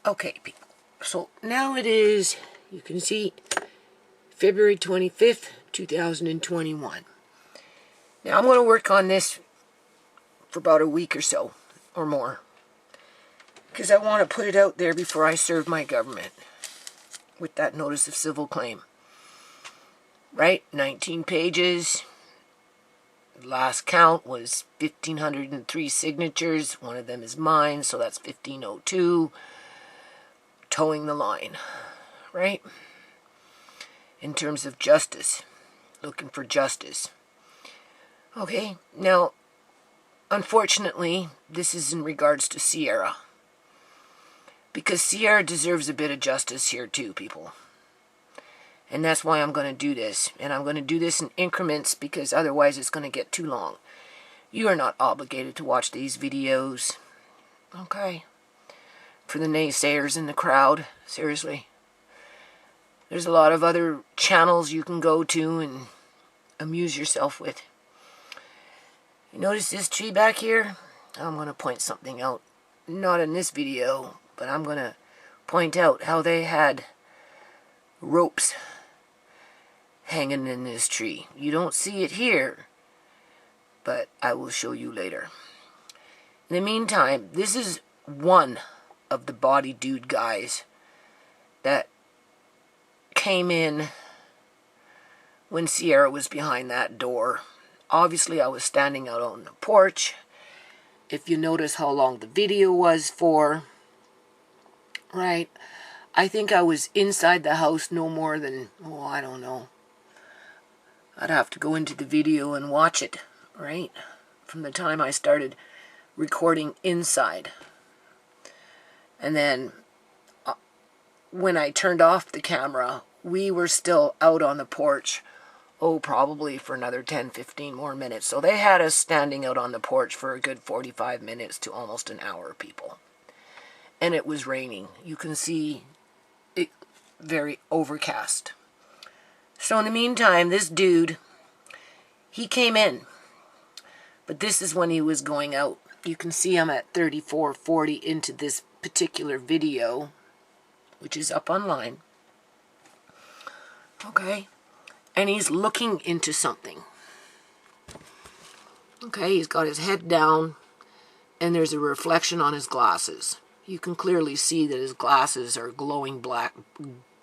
Okay, people. So now it is, you can see, February 25th, 2021. Now I'm going to work on this for about a week or so, or more. Because I want to put it out there before I serve my government with that notice of civil claim. Right? 19 pages. Last count was 1,503 signatures. One of them is mine, so that's 1,502. Towing the line, right? In terms of justice, looking for justice. Okay, now, unfortunately, this is in regards to Ciera. Because Ciera deserves a bit of justice here too, people. And that's why I'm going to do this. And I'm going to do this in increments because otherwise it's going to get too long. You are not obligated to watch these videos. Okay? For the naysayers in the crowd, seriously. There's a lot of other channels you can go to and amuse yourself with. You notice this tree back here? I'm going to point something out. Not in this video, but I'm going to point out how they had ropes hanging in this tree. You don't see it here, but I will show you later. In the meantime, this is one of the body dude guys that came in when Ciera was behind that door. Obviously, I was standing out on the porch. If you notice how long the video was for, right? I think I was inside the house no more than, I don't know. I'd have to go into the video and watch it, right? From the time I started recording inside. And then when I turned off the camera, we were still out on the porch, probably for another 10, 15 more minutes. So they had us standing out on the porch for a good 45 minutes to almost an hour, people. And it was raining. You can see it very overcast. So in the meantime, this dude, he came in. But this is when he was going out. You can see I'm at 34:40 into this particular video, which is up online. Okay? And he's looking into something. Okay, he's got his head down, and there's a reflection on his glasses. You can clearly see that his glasses are glowing black,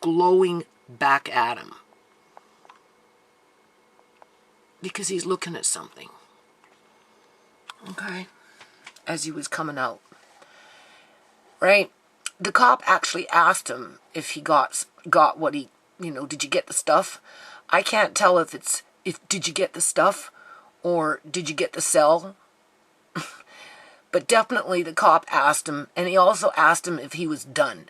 glowing back at him. Because he's looking at something. Okay? As he was coming out. Right? The cop actually asked him if he got what he, did you get the stuff? I can't tell if did you get the stuff or did you get the cell? But definitely the cop asked him, and he also asked him if he was done.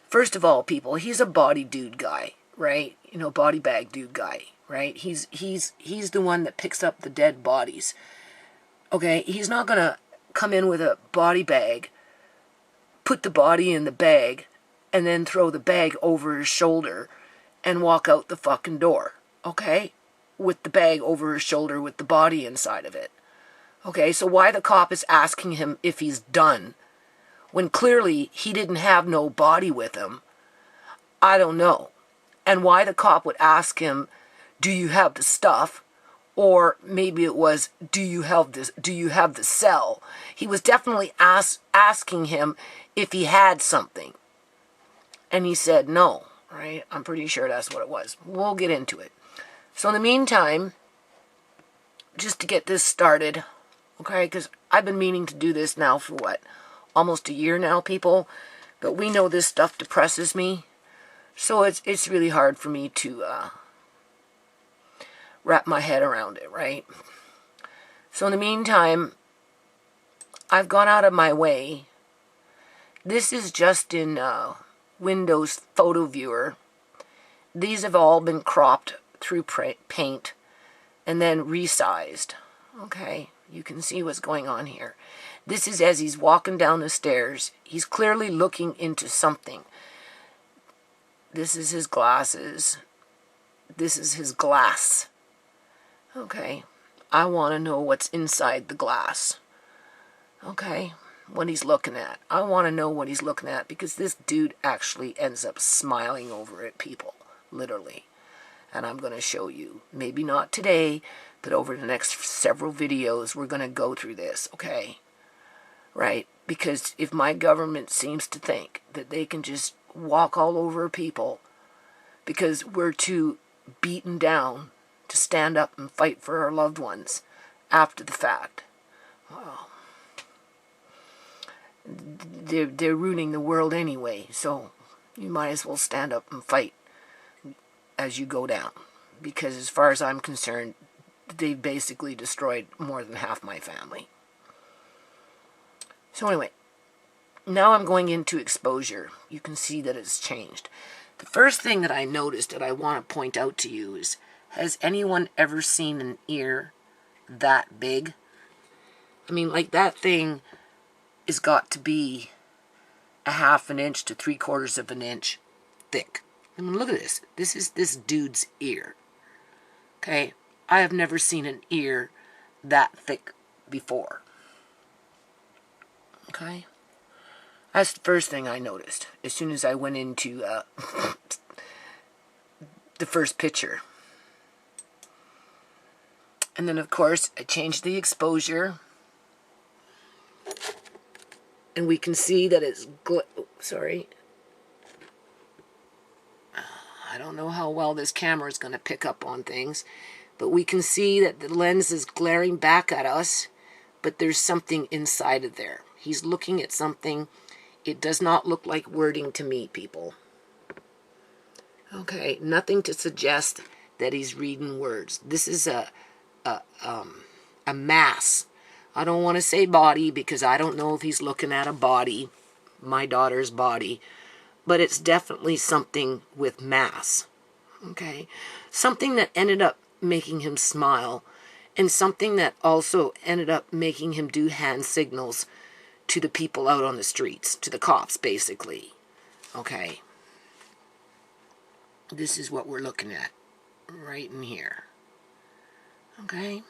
First of all, people, he's a body dude guy, right? Body bag dude guy, right? He's the one that picks up the dead bodies. Okay, he's not going to come in with a body bag, put the body in the bag, and then throw the bag over his shoulder and walk out the fucking door, okay? With the bag over his shoulder with the body inside of it. Okay, so why the cop is asking him if he's done when clearly he didn't have no body with him, I don't know. And why the cop would ask him, do you have the stuff? Or maybe it was, do you have the cell? He was definitely asking him if he had something. And he said no, right? I'm pretty sure that's what it was. We'll get into it. So in the meantime, just to get this started, okay, because I've been meaning to do this now for almost a year now, people. But we know this stuff depresses me. So it's really hard for me to wrap my head around it, right? So in the meantime, I've gone out of my way. This is just in Windows Photo Viewer. These have all been cropped through paint and then resized. Okay, you can see what's going on here. This is as he's walking down the stairs. He's clearly looking into something. This is his glasses. This is his glass. Okay, I want to know what's inside the glass. Okay, what he's looking at. I want to know what he's looking at, because this dude actually ends up smiling over at people, literally. And I'm going to show you, maybe not today, but over the next several videos, we're going to go through this, okay? Right? Because if my government seems to think that they can just walk all over people because we're too beaten down to stand up and fight for our loved ones after the fact, well, they're ruining the world anyway, so you might as well stand up and fight as you go down. Because as far as I'm concerned, they've basically destroyed more than half my family. So anyway, now I'm going into exposure. You can see that it's changed. The first thing that I noticed that I want to point out to you is, has anyone ever seen an ear that big? I mean, like, that thing has got to be a 1/2 inch to 3/4 of an inch thick. I mean, look at this. This is this dude's ear. Okay? I have never seen an ear that thick before. Okay? That's the first thing I noticed as soon as I went into the first picture. And then, of course, I changed the exposure. And we can see that it's... sorry. I don't know how well this camera is going to pick up on things. But we can see that the lens is glaring back at us. But there's something inside of there. He's looking at something. It does not look like wording to me, people. Okay, nothing to suggest that he's reading words. This is a mass. I don't want to say body because I don't know if he's looking at a body, my daughter's body, but it's definitely something with mass. Okay, something that ended up making him smile, and something that also ended up making him do hand signals to the people out on the streets, to the cops, basically. Okay. This is what we're looking at, right in here. Okay.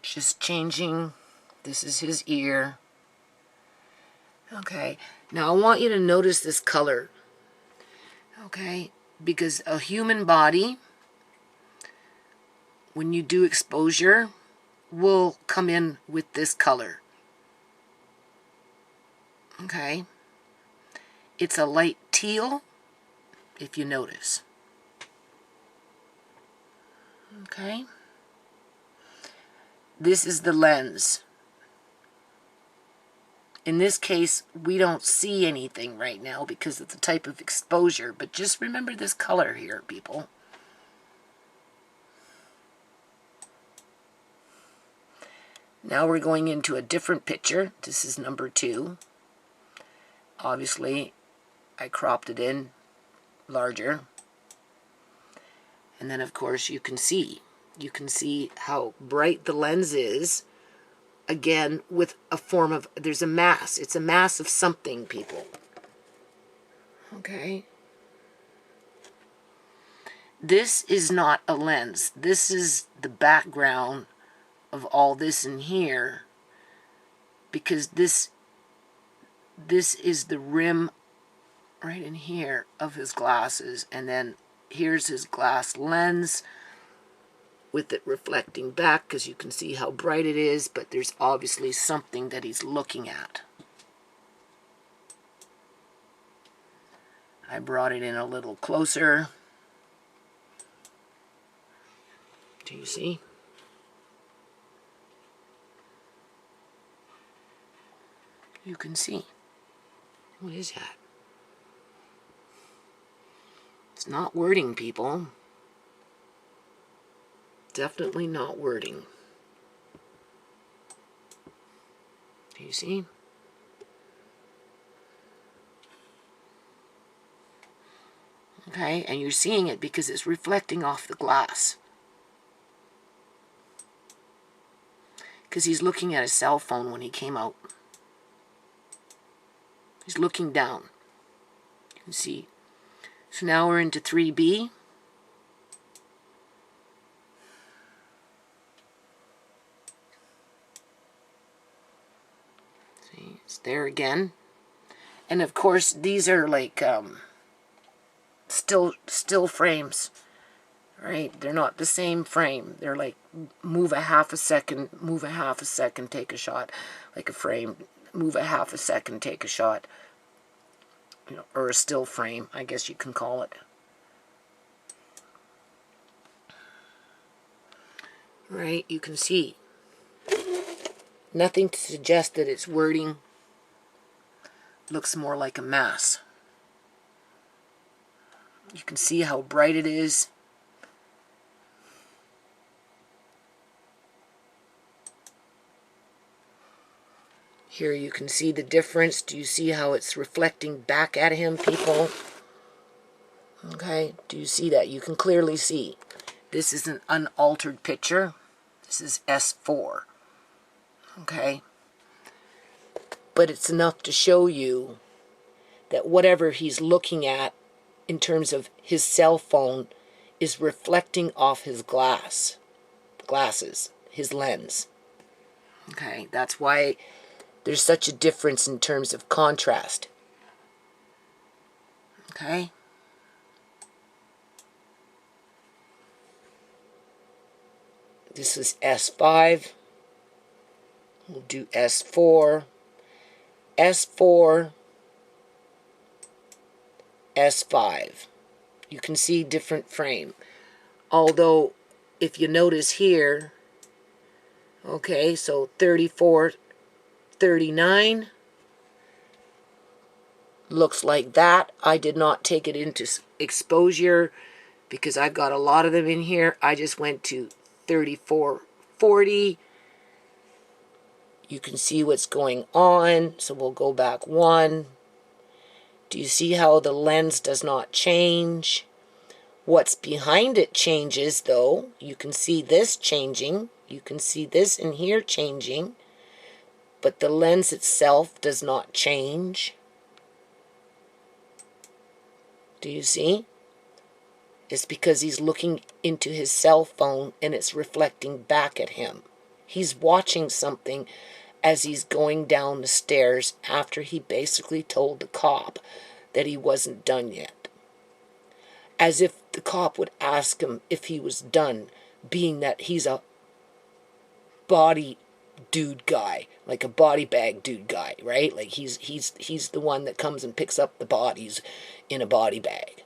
Just changing. This is his ear. Okay. Now I want you to notice this color. Okay. Because a human body, when you do exposure, will come in with this color. Okay? It's a light teal, if you notice. Okay? This is the lens. In this case, we don't see anything right now because of the type of exposure, but just remember this color here, people. Now we're going into a different picture. This is number 2. Obviously, I cropped it in larger. And then, of course, you can see how bright the lens is. Again, with a form of, there's a mass. It's a mass of something, people. Okay? This is not a lens. This is the background of all this in here, because this is the rim right in here of his glasses, and then here's his glass lens with it reflecting back, because you can see how bright it is, but there's obviously something that he's looking at. I brought it in a little closer. Do you see? You can see. What is that? It's not wording, people. Definitely not wording. Do you see? Okay, and you're seeing it because it's reflecting off the glass. Because he's looking at a cell phone when he came out. He's looking down. You can see. So now we're into 3B. See, it's there again. And of course, these are like still frames, right? They're not the same frame. They're like move a half a second, take a shot, like a frame. Move a half a second, take a shot. You know, or a still frame, I guess you can call it. Right, you can see nothing to suggest that its wording looks more like a mass. You can see how bright it is. Here you can see the difference. Do you see how it's reflecting back at him, people? Okay, do you see that? You can clearly see. This is an unaltered picture. This is S4. Okay? But it's enough to show you that whatever he's looking at in terms of his cell phone is reflecting off his glasses, his lens. Okay, that's why there's such a difference in terms of contrast. Okay? This is S5. We'll do S4. S4. S5. You can see different frame. Although, if you notice here, okay, so 34, 39 looks like that. I did not take it into exposure because I've got a lot of them in here. I just went to 34, 40. You can see what's going on. So we'll go back one. Do you see how the lens does not change? What's behind it changes, though. You can see this changing. You can see this in here changing. But the lens itself does not change. Do you see? It's because he's looking into his cell phone and it's reflecting back at him. He's watching something as he's going down the stairs after he basically told the cop that he wasn't done yet. As if the cop would ask him if he was done, being that he's a body dude guy, like a body bag dude guy, right? Like he's the one that comes and picks up the bodies in a body bag.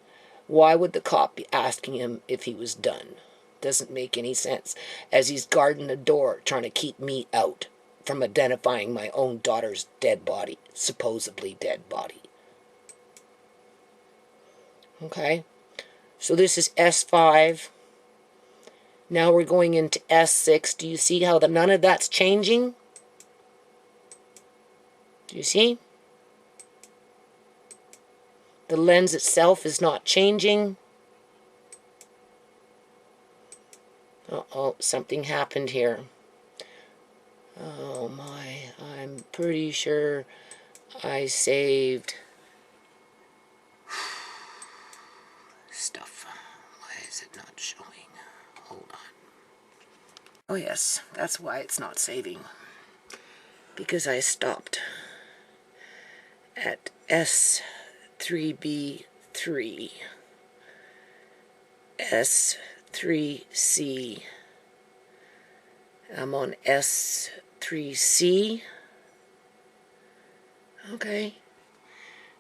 Why would the cop be asking him if he was done? Doesn't make any sense. As he's guarding the door, trying to keep me out from identifying my own daughter's dead body, supposedly dead body. Okay, so this is S5. Now we're going into S6. Do you see how none of that's changing? Do you see? The lens itself is not changing. Uh-oh, something happened here. Oh my, I'm pretty sure I saved stuff. Why is it not showing? Hold on. Oh yes, that's why it's not saving. Because I stopped at S3B3, S3C. I'm on S3C. Okay.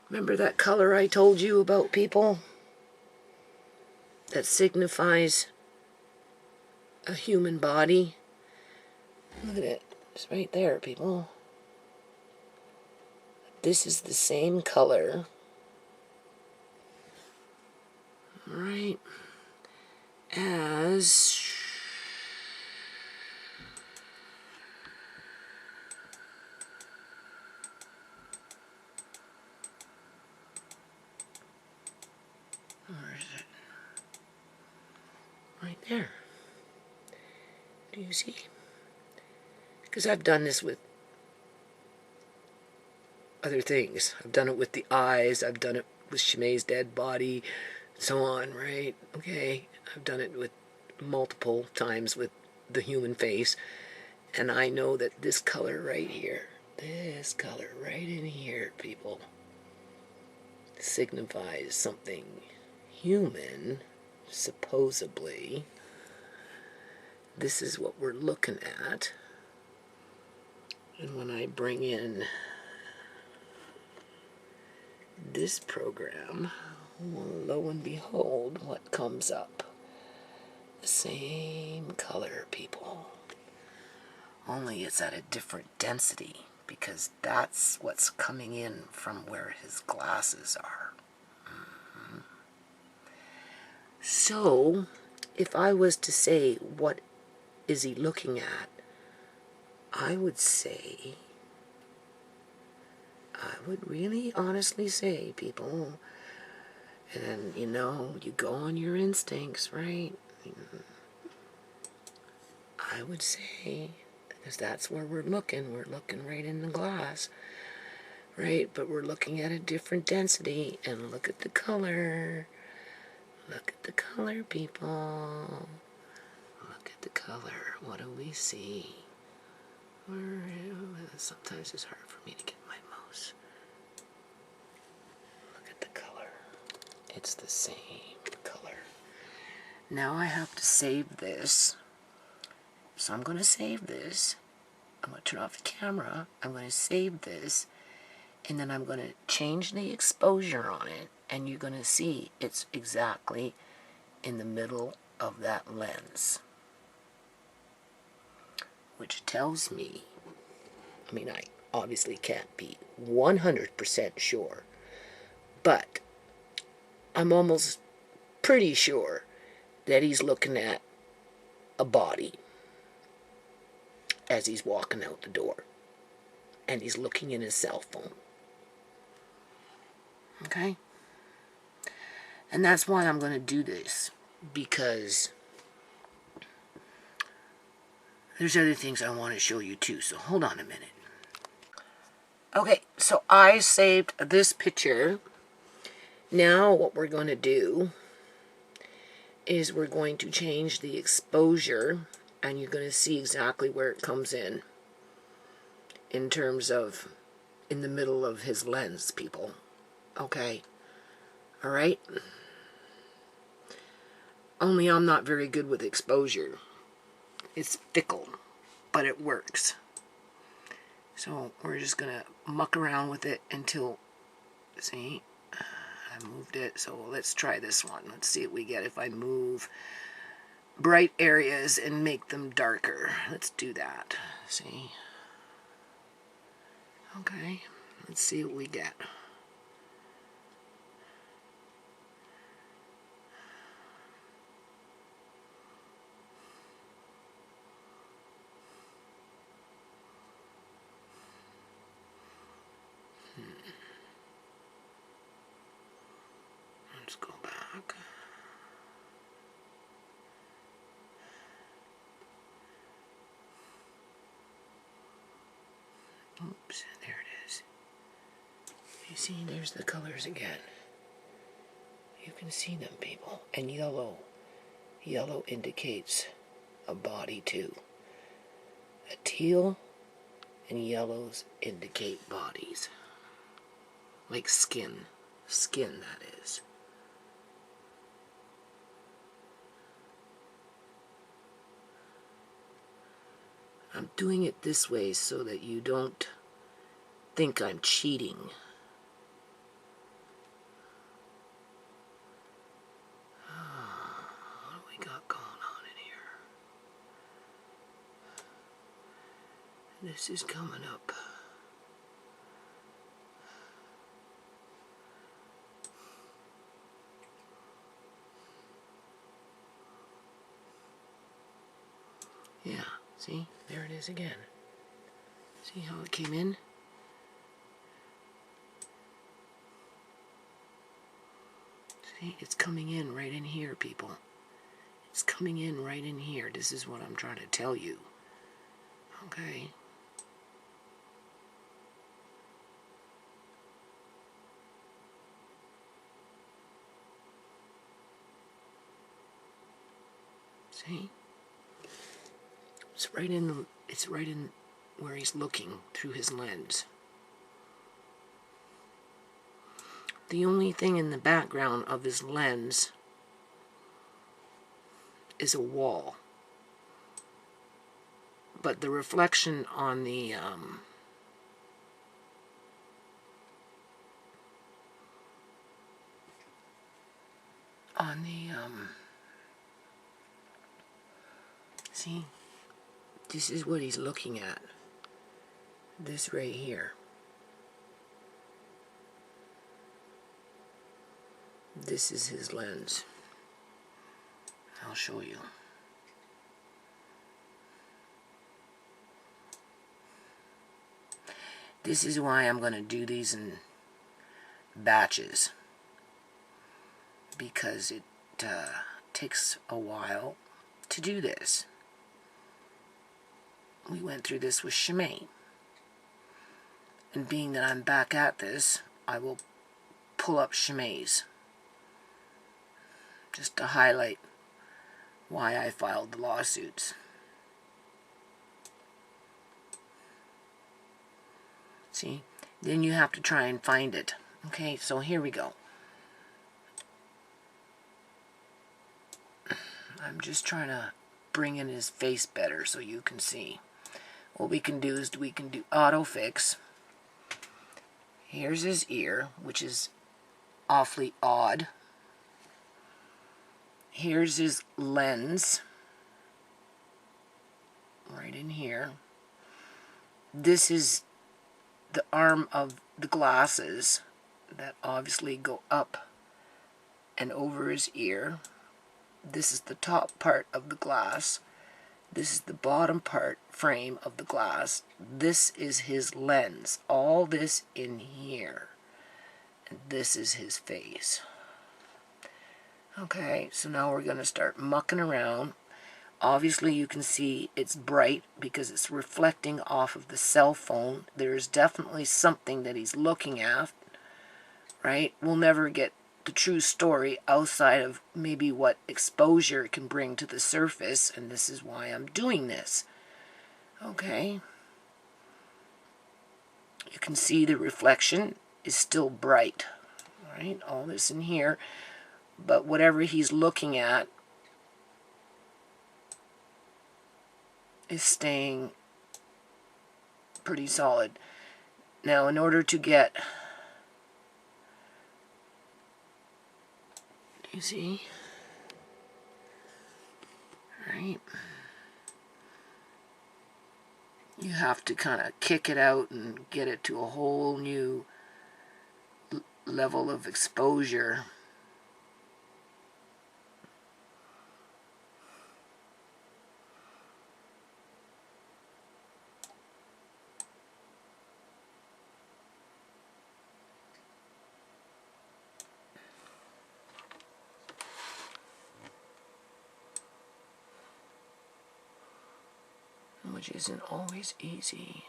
Remember that color I told you about, people? That signifies a human body. Look at it. It's right there, people. This is the same color. Right. As... Where is it? Right there. Do you see? Because I've done this with other things. I've done it with the eyes. I've done it with ShaMay's dead body, so on, right? Okay. I've done it with multiple times with the human face. And I know that this color right here, This color right in here, people, signifies something human, supposedly. This is what we're looking at. And when I bring in this program, well, lo and behold, what comes up? The same color, people. Only it's at a different density, because that's what's coming in from where his glasses are. So, if I was to say, what is he looking at? I would say, I would really honestly say, people, and you know, you go on your instincts, right? I would say, because that's where we're looking right in the glass, right? But we're looking at a different density, and look at the color. Look at the color, people. Look at the color. What do we see? Sometimes it's hard for me to get my mouse. Look at the color. It's the same color. Now I have to save this. So I'm going to save this. I'm going to turn off the camera. I'm going to save this. And then I'm going to change the exposure on it. And you're going to see it's exactly in the middle of that lens. Which tells me, I mean, I obviously can't be 100% sure, but I'm almost pretty sure that he's looking at a body as he's walking out the door, and he's looking in his cell phone. Okay? And that's why I'm going to do this, because there's other things I want to show you too, so hold on a minute. Okay, so I saved this picture. Now what we're going to do is we're going to change the exposure, and you're going to see exactly where it comes in terms of in the middle of his lens, people. Okay? Alright? Only I'm not very good with exposure. It's fickle, but it works. So we're just going to muck around with it until, see, I moved it. So let's try this one. Let's see what we get if I move bright areas and make them darker. Let's do that. See? Okay, let's see what we get. Let's go back. Oops, there it is. You see, there's the colors again. You can see them, people. And yellow. Yellow indicates a body too. A teal and yellows indicate bodies. Like skin. Skin, that is. I'm doing it this way so that you don't think I'm cheating. What do we got going on in here? This is coming up. Yeah, see? There it is again. See how it came in? See, it's coming in right in here, people. It's coming in right in here. This is what I'm trying to tell you. Okay? See? It's right in where he's looking through his lens. The only thing in the background of his lens is a wall. But the reflection on the see, this is what he's looking at. This right here. This is his lens. I'll show you. This is why I'm going to do these in batches, because it takes a while to do this. We went through this with ShaMay, and being that I'm back at this, I will pull up ShaMay's just to highlight why I filed the lawsuits. See, then you have to try and find it. Okay, so here we go. I'm just trying to bring in his face better so you can see. What we can do is we can do auto fix. Here's his ear, which is awfully odd. Here's his lens, right in here. This is the arm of the glasses that obviously go up and over his ear. This is the top part of the glass. This is the bottom part frame of the glass. This is his lens. All this in here. And this is his face. Okay, so now we're going to start mucking around. Obviously you can see it's bright because it's reflecting off of the cell phone. There's definitely something that he's looking at, right? We'll never get the true story outside of maybe what exposure can bring to the surface, and this is why I'm doing this. Okay. You can see the reflection is still bright, right? All this in here. But whatever he's looking at is staying pretty solid. Now, in order to get, you see, right? You have to kind of kick it out and get it to a whole new level of exposure. Which isn't always easy.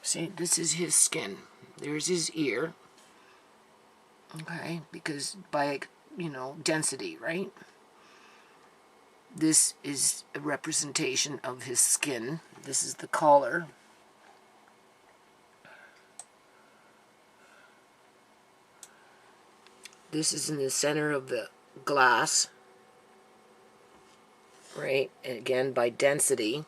See, this is his skin. There's his ear. Okay, because by, you know, density, right? This is a representation of his skin. This is the collar. This is in the center of the glass, right? And again, by density.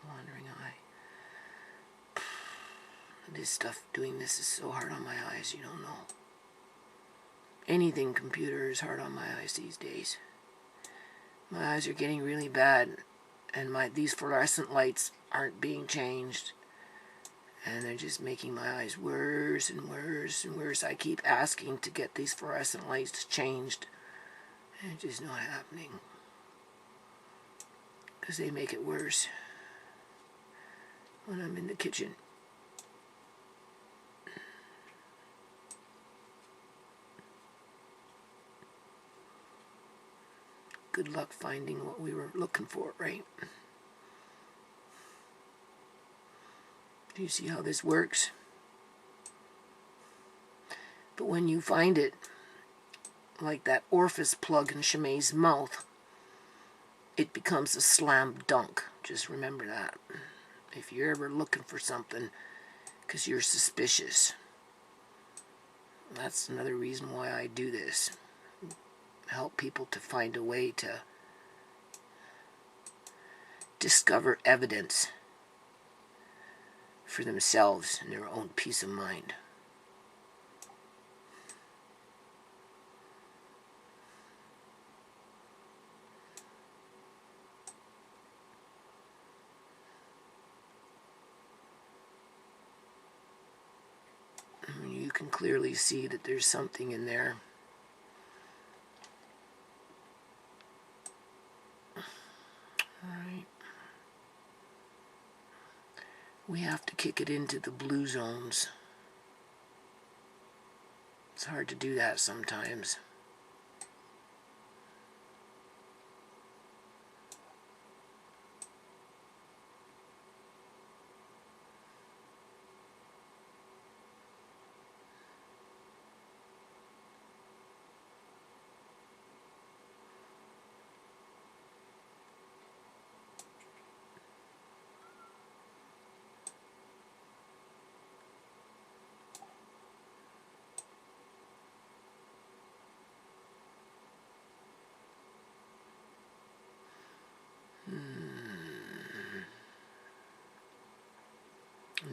Wandering eye. This stuff, doing this is so hard on my eyes, you don't know. Anything computer is hard on my eyes these days. My eyes are getting really bad, and these fluorescent lights aren't being changed, and they're just making my eyes worse and worse and worse. I keep asking to get these fluorescent lights changed, and it's just not happening because they make it worse when I'm in the kitchen. good luck finding what we were looking for, right? Do you see how this works? But when you find it, like that orifice plug in ShaMay's mouth, it becomes a slam dunk. Just remember that. If you're ever looking for something because you're suspicious. That's another reason why I do this. Help people to find a way to discover evidence for themselves and their own peace of mind. You can clearly see that there's something in there. Alright. We have to kick it into the blue zones. It's hard to do that sometimes.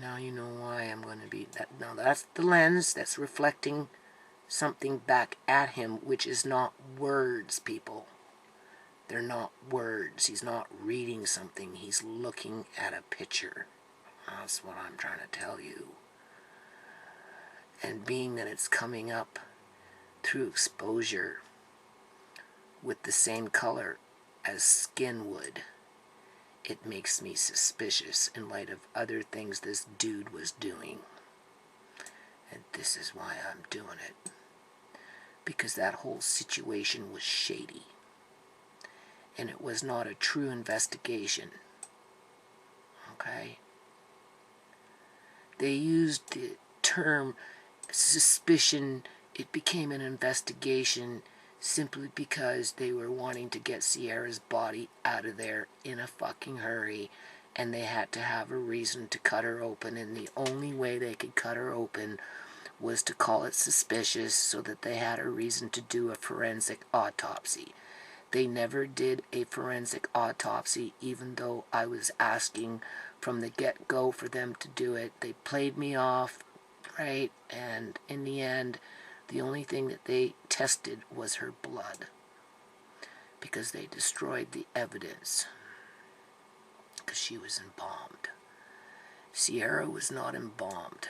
Now you know why I'm going to be that. Now that's the lens that's reflecting something back at him, which is not words, people. They're not words. He's not reading something. He's looking at a picture. That's what I'm trying to tell you. And being that it's coming up through exposure with the same color as skin would, it makes me suspicious in light of other things this dude was doing. And this is why I'm doing it. Because that whole situation was shady. And it was not a true investigation. Okay? They used the term suspicion. It became an investigation simply because they were wanting to get Ciera's body out of there in a fucking hurry, and they had to have a reason to cut her open, and the only way they could cut her open was to call it suspicious so that they had a reason to do a forensic autopsy. They never did a forensic autopsy, even though I was asking from the get-go for them to do it. They played me off, right? And in the end, the only thing that they tested was her blood, because they destroyed the evidence, because she was embalmed. Ciera was not embalmed,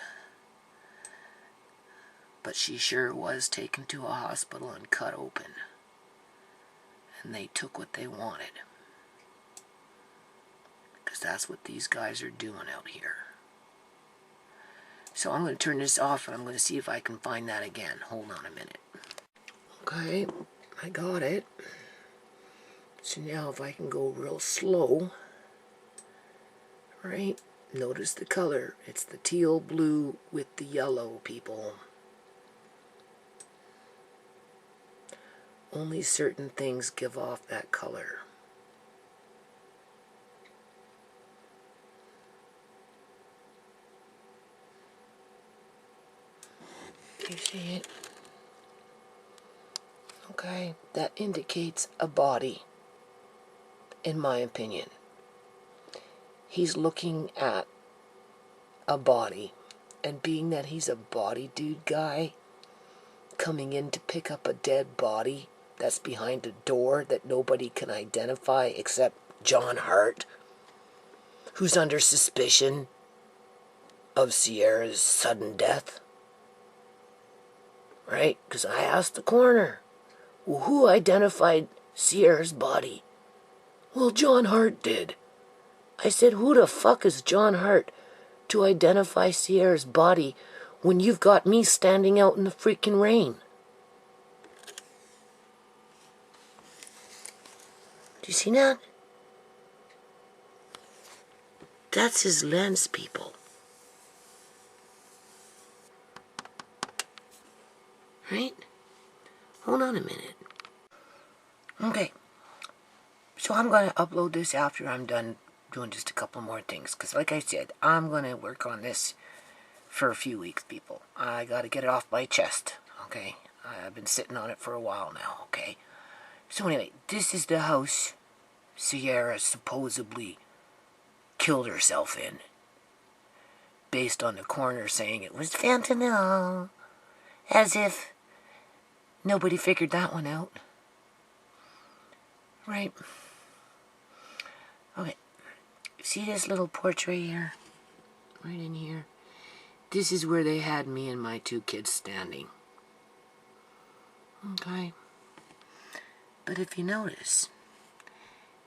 but she sure was taken to a hospital and cut open, and they took what they wanted, because that's what these guys are doing out here. So I'm going to turn this off, and I'm going to see if I can find that again. Hold on a minute. Okay, I got it. So now if I can go real slow, right, notice the color. It's the teal blue with the yellow, people. Only certain things give off that color. You see it? Okay, that indicates a body, in my opinion. He's looking at a body, and being that he's a body dude guy, coming in to pick up a dead body that's behind a door that nobody can identify except John Hart, who's under suspicion of Ciera's sudden death. Right? Because I asked the coroner, well, who identified Ciera's body? Well, John Hart did. I said, who the fuck is John Hart to identify Ciera's body when you've got me standing out in the freaking rain? You see that? That's his lens, people. Right? Hold on a minute. Okay. So I'm going to upload this after I'm done doing just a couple more things. Because like I said, I'm going to work on this for a few weeks, people. I got to get it off my chest. Okay? I've been sitting on it for a while now. Okay? So anyway, this is the house Ciera supposedly killed herself in. Based on the coroner saying it was fentanyl. As if nobody figured that one out. Right? Okay. See this little portrait here? Right in here? This is where they had me and my 2 kids standing. Okay? But if you notice,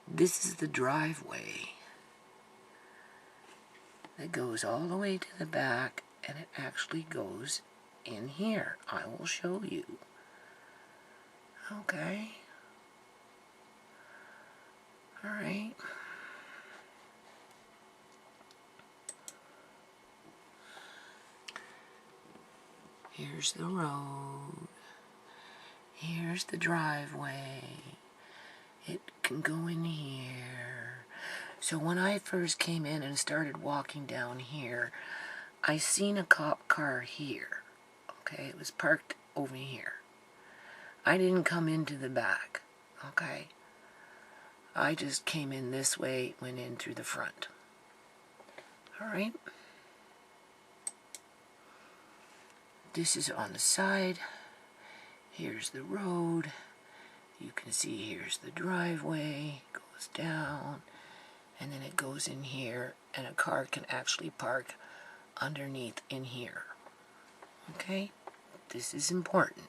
this is the driveway that goes all the way to the back, and it actually goes in here. I will show you. Okay. Alright. Here's the road. Here's the driveway. It can go in here. So when I first came in and started walking down here, I seen a cop car here. Okay, it was parked over here. I didn't come into the back. Okay. I just came in this way, went in through the front. Alright. This is on the side. Here's the road. You can see here's the driveway. It goes down. And then it goes in here. And a car can actually park underneath in here. Okay? This is important.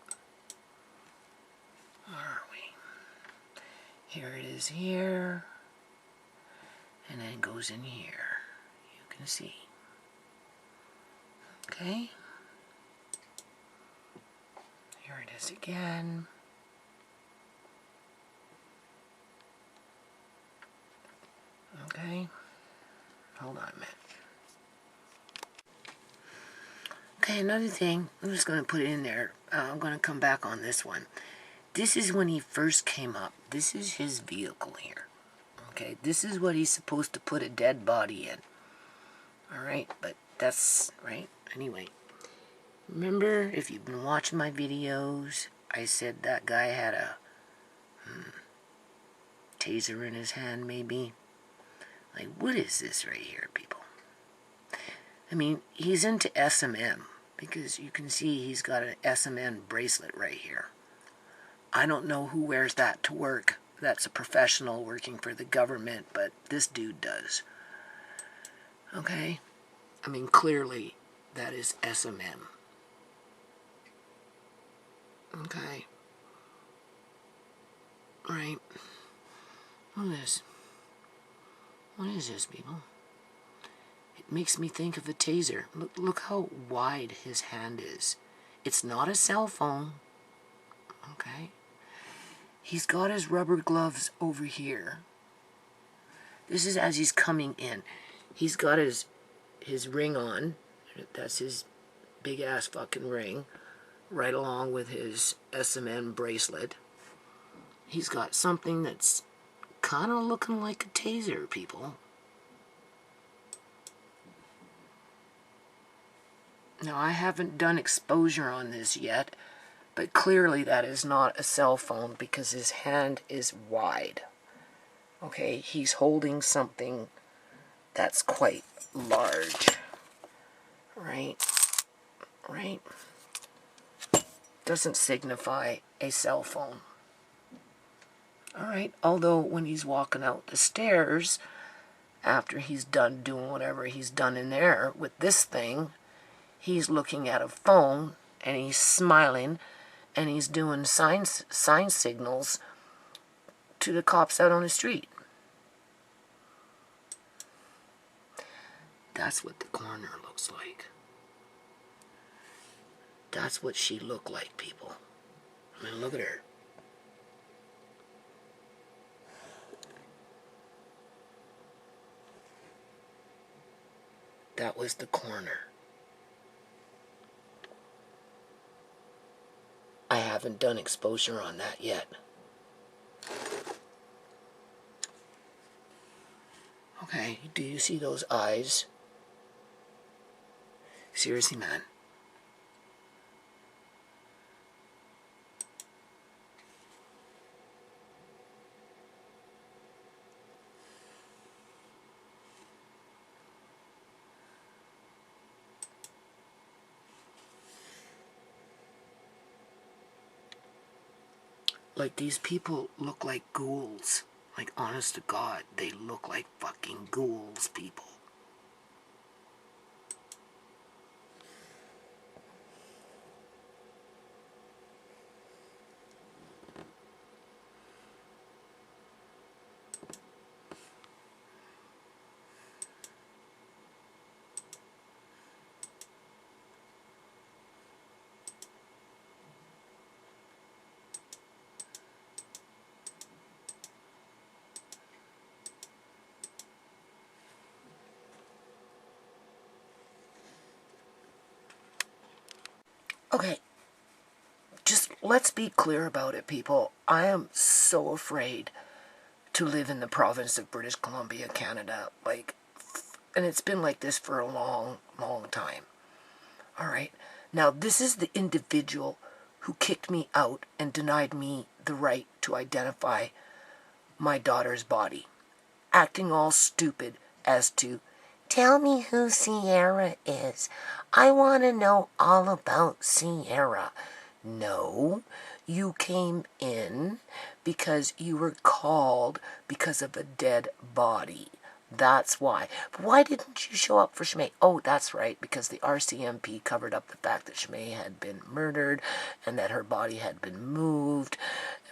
Where are we? Here it is here. And then it goes in here. You can see. Okay? Here it is again. Okay. Hold on a minute. Okay, another thing. I'm just going to put it in there. I'm going to come back on this one. This is when he first came up. This is his vehicle here. Okay, this is what he's supposed to put a dead body in. Alright, but that's, right? Anyway. Remember, if you've been watching my videos, I said that guy had a taser in his hand, maybe? Like, what is this right here, people? I mean, he's into SMM, because you can see he's got an SMM bracelet right here. I don't know who wears that to work. That's a professional working for the government, but this dude does. Okay? I mean, clearly, that is SMM. Okay. Right. What is this? What is this, people? It makes me think of a taser. Look how wide his hand is. It's not a cell phone. Okay. He's got his rubber gloves over here. This is as he's coming in. He's got his ring on. That's his big ass fucking ring. Right along with his SMM bracelet. He's got something that's kind of looking like a taser, people. Now, I haven't done exposure on this yet, but clearly that is not a cell phone because his hand is wide. Okay, he's holding something that's quite large. Right? Right? Doesn't signify a cell phone. Alright, although when he's walking out the stairs, after he's done doing whatever he's done in there with this thing, he's looking at a phone, and he's smiling, and he's doing sign signals to the cops out on the street. That's what the coroner looks like. That's what she looked like, people. I mean, look at her. that was the corner. I haven't done exposure on that yet. Okay, do you see those eyes? Seriously, man. Like, these people look like ghouls. Like, honest to God, they look like fucking ghouls, people. Okay, just let's be clear about it, people. I am so afraid to live in the province of British Columbia, Canada. Like, and it's been like this for a long, long time. All right? Now, this is the individual who kicked me out and denied me the right to identify my daughter's body, acting all stupid as to, tell me who Ciera is. I want to know all about Ciera. No, you came in because you were called because of a dead body. That's why. But why didn't you show up for ShaMay? Oh, that's right, because the RCMP covered up the fact that ShaMay had been murdered and that her body had been moved,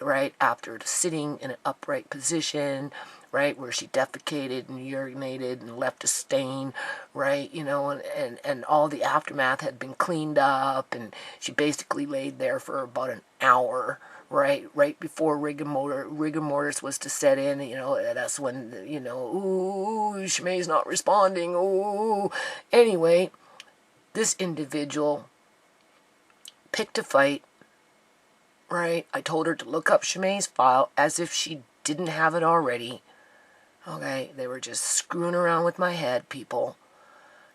right, after sitting in an upright position, right, where she defecated and urinated and left a stain, right, you know, and all the aftermath had been cleaned up, and she basically laid there for about an hour, right before rigor mortis was to set in, you know. That's when, you know, ooh, ShaMay's not responding, ooh. Anyway, this individual picked a fight, right? I told her to look up ShaMay's file as if she didn't have it already. Okay, they were just screwing around with my head, people,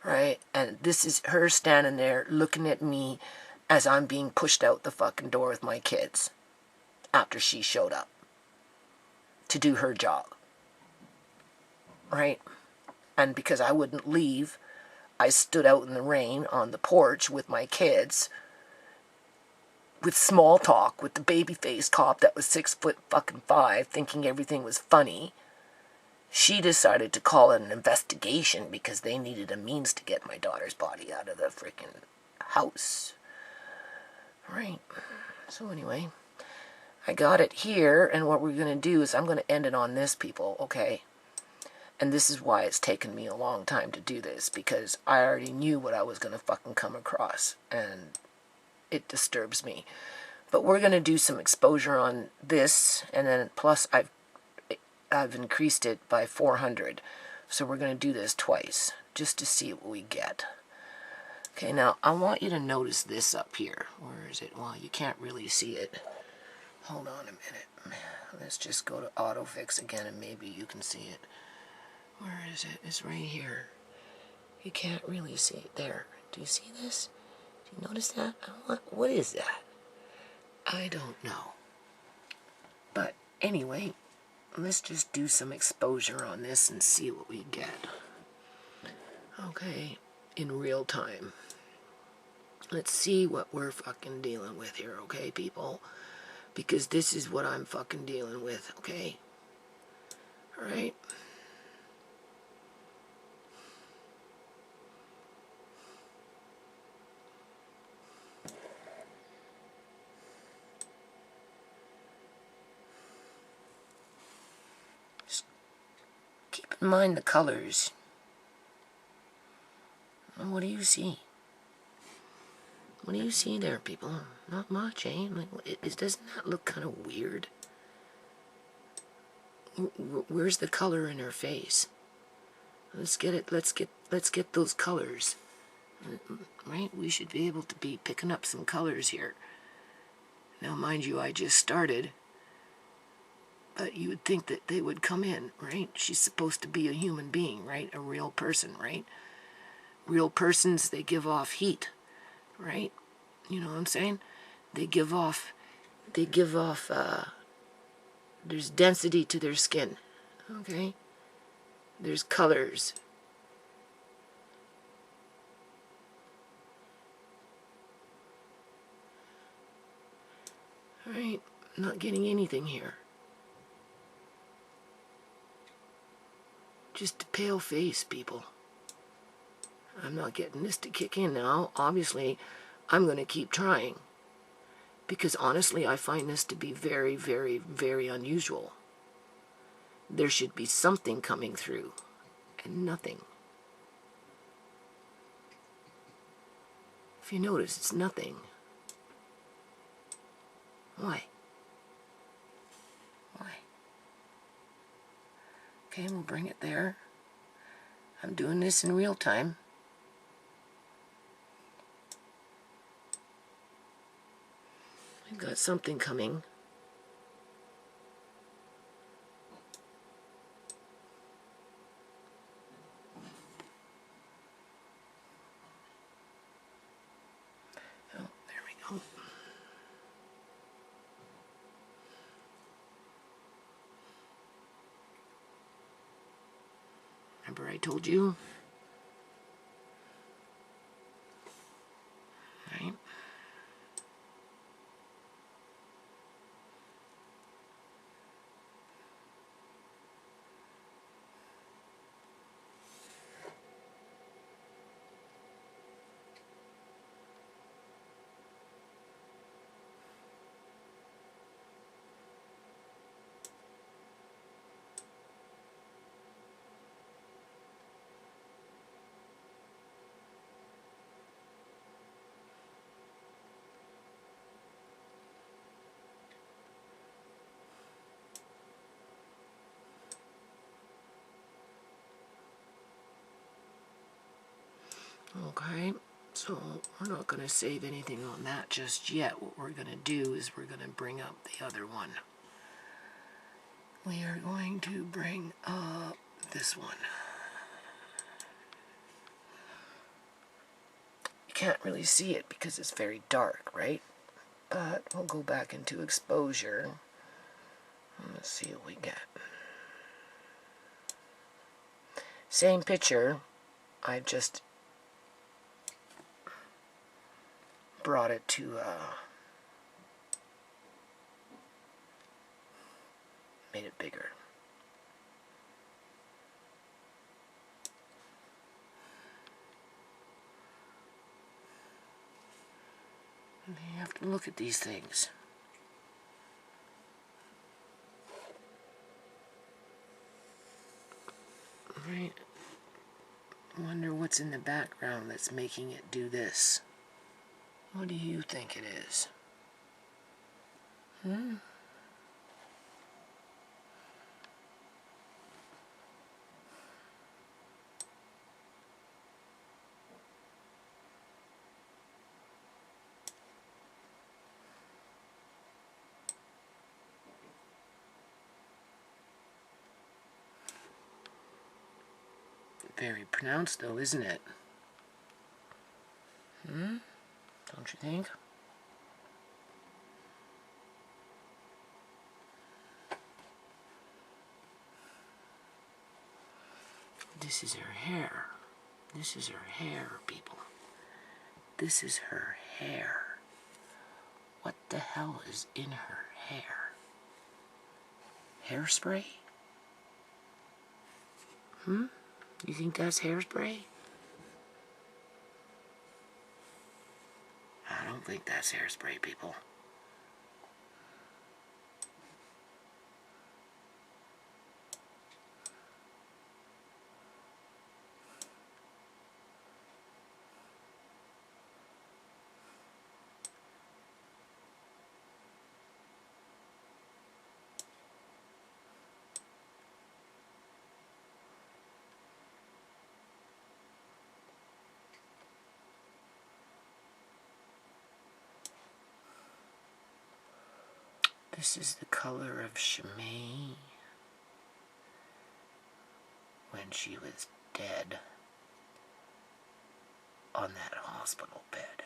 right? And this is her standing there looking at me as I'm being pushed out the fucking door with my kids after she showed up to do her job, right? And because I wouldn't leave, I stood out in the rain on the porch with my kids with small talk with the baby-faced cop that was 6'5", thinking everything was funny. She decided to call it an investigation because they needed a means to get my daughter's body out of the freaking house. Right. So anyway, I got it here, and what we're going to do is I'm going to end it on this, people, okay? And this is why it's taken me a long time to do this, because I already knew what I was going to fucking come across, and it disturbs me. But we're going to do some exposure on this, and then plus I've increased it by 400. So we're going to do this twice, just to see what we get. Okay, now I want you to notice this up here. Where is it? Well, you can't really see it. Hold on a minute. Let's just go to autofix again and maybe you can see it. Where is it? It's right here. You can't really see it there. Do you see this? Do you notice that? What is that? I don't know. But anyway, let's just do some exposure on this and see what we get. Okay, in real time. Let's see what we're fucking dealing with here, okay, people? Because this is what I'm fucking dealing with, okay? Alright? Just keep in mind the colors. And what do you see? What do you see there, people? Not much, eh? Like, doesn't that look kind of weird? Where's the color in her face? Let's get let's get those colors. Right? We should be able to be picking up some colors here. Now, mind you, I just started, but you would think that they would come in, right? She's supposed to be a human being, right? A real person, right? Real persons, they give off heat, right? You know what I'm saying? They give off, there's density to their skin, okay? There's colors. All right, I'm not getting anything here. Just a pale face, people. I'm not getting this to kick in now. Obviously, I'm going to keep trying. Because honestly, I find this to be very, very, very unusual. There should be something coming through, and nothing. If you notice, it's nothing. Why? Why? Okay, we'll bring it there. I'm doing this in real time. We've got something coming. Oh, there we go. Remember I told you? Right? Okay, so we're not going to save anything on that just yet. What we're going to do is we're going to bring up the other one. We are going to bring up this one. You can't really see it because it's very dark, right? But we'll go back into exposure. Let's see what we get. Same picture. I've just brought it to made it bigger. And you have to look at these things. Right? I wonder what's in the background that's making it do this. What do you think it is? Very pronounced though, isn't it? Don't you think? This is her hair. This is her hair, people. This is her hair. What the hell is in her hair? Hairspray? You think that's hairspray? I don't think that's hairspray, people. This is the color of ShaMay when she was dead on that hospital bed.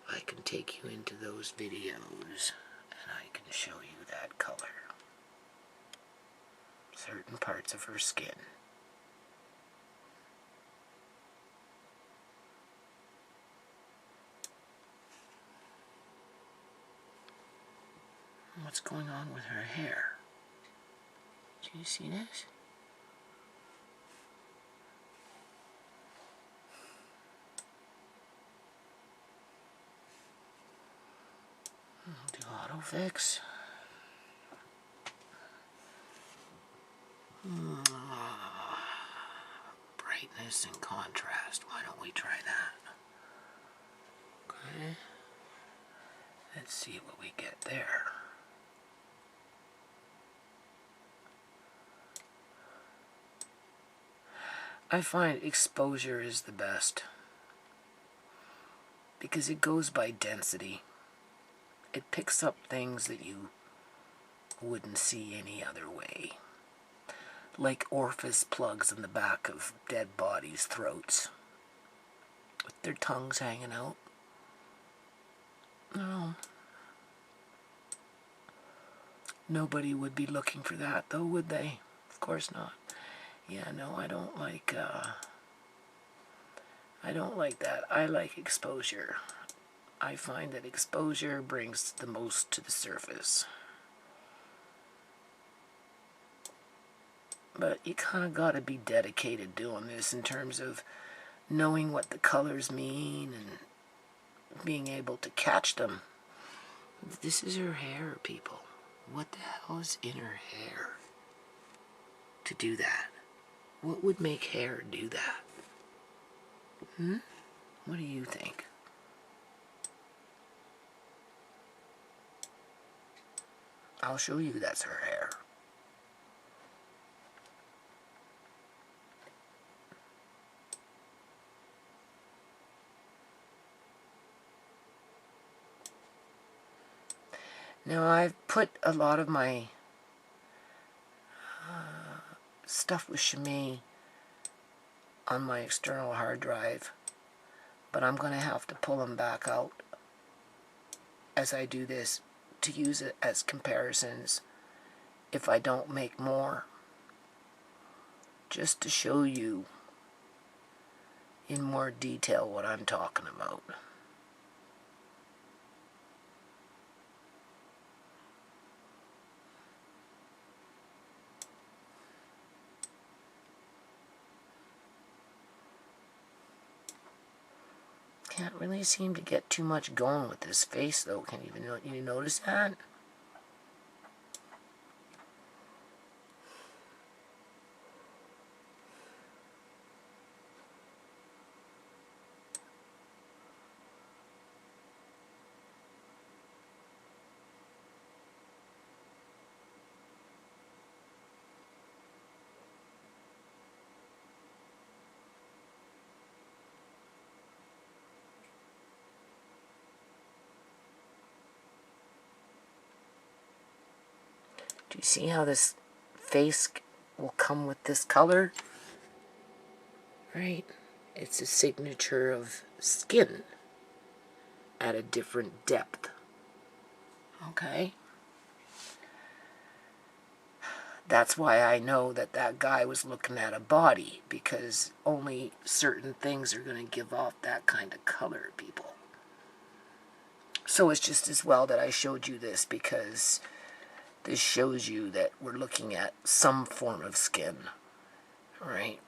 I can take you into those videos and I can show you that color. Certain parts of her skin. What's going on with her hair? Do you see this? I'll do auto fix. Brightness and contrast. Why don't we try that? Okay. Let's see what we get there. I find exposure is the best because it goes by density. It picks up things that you wouldn't see any other way. Like orifice plugs in the back of dead bodies' throats with their tongues hanging out. No. Nobody would be looking for that though, would they? Of course not. Yeah, no, I don't like that. I like exposure. I find that exposure brings the most to the surface. But you kind of got to be dedicated doing this in terms of knowing what the colors mean and being able to catch them. This is her hair, people. What the hell is in her hair to do that? What would make hair do that? What do you think? I'll show you that's her hair. Now I've put a lot of my stuff with ShaMay on my external hard drive, but I'm going to have to pull them back out as I do this to use it as comparisons if I don't make more, just to show you in more detail what I'm talking about. Can't really seem to get too much going with this face though. Can you notice that? Do you see how this face will come with this color? Right? It's a signature of skin at a different depth. Okay? That's why I know that that guy was looking at a body, because only certain things are going to give off that kind of color, people. So it's just as well that I showed you this, because this shows you that we're looking at some form of skin, right?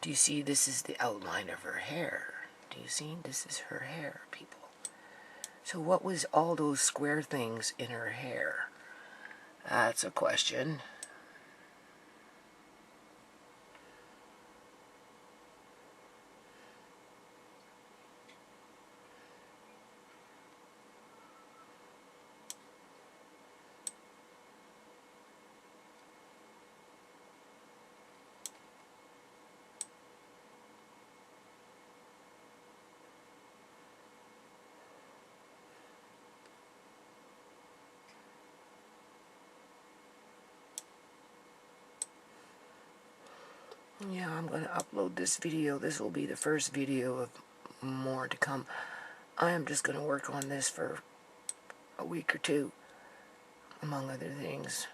Do you see this is the outline of her hair? Do you see? This is her hair, people. So what was all those square things in her hair? That's a question. Yeah, I'm going to upload this video. This will be the first video of more to come. I am just going to work on this for a week or two, among other things.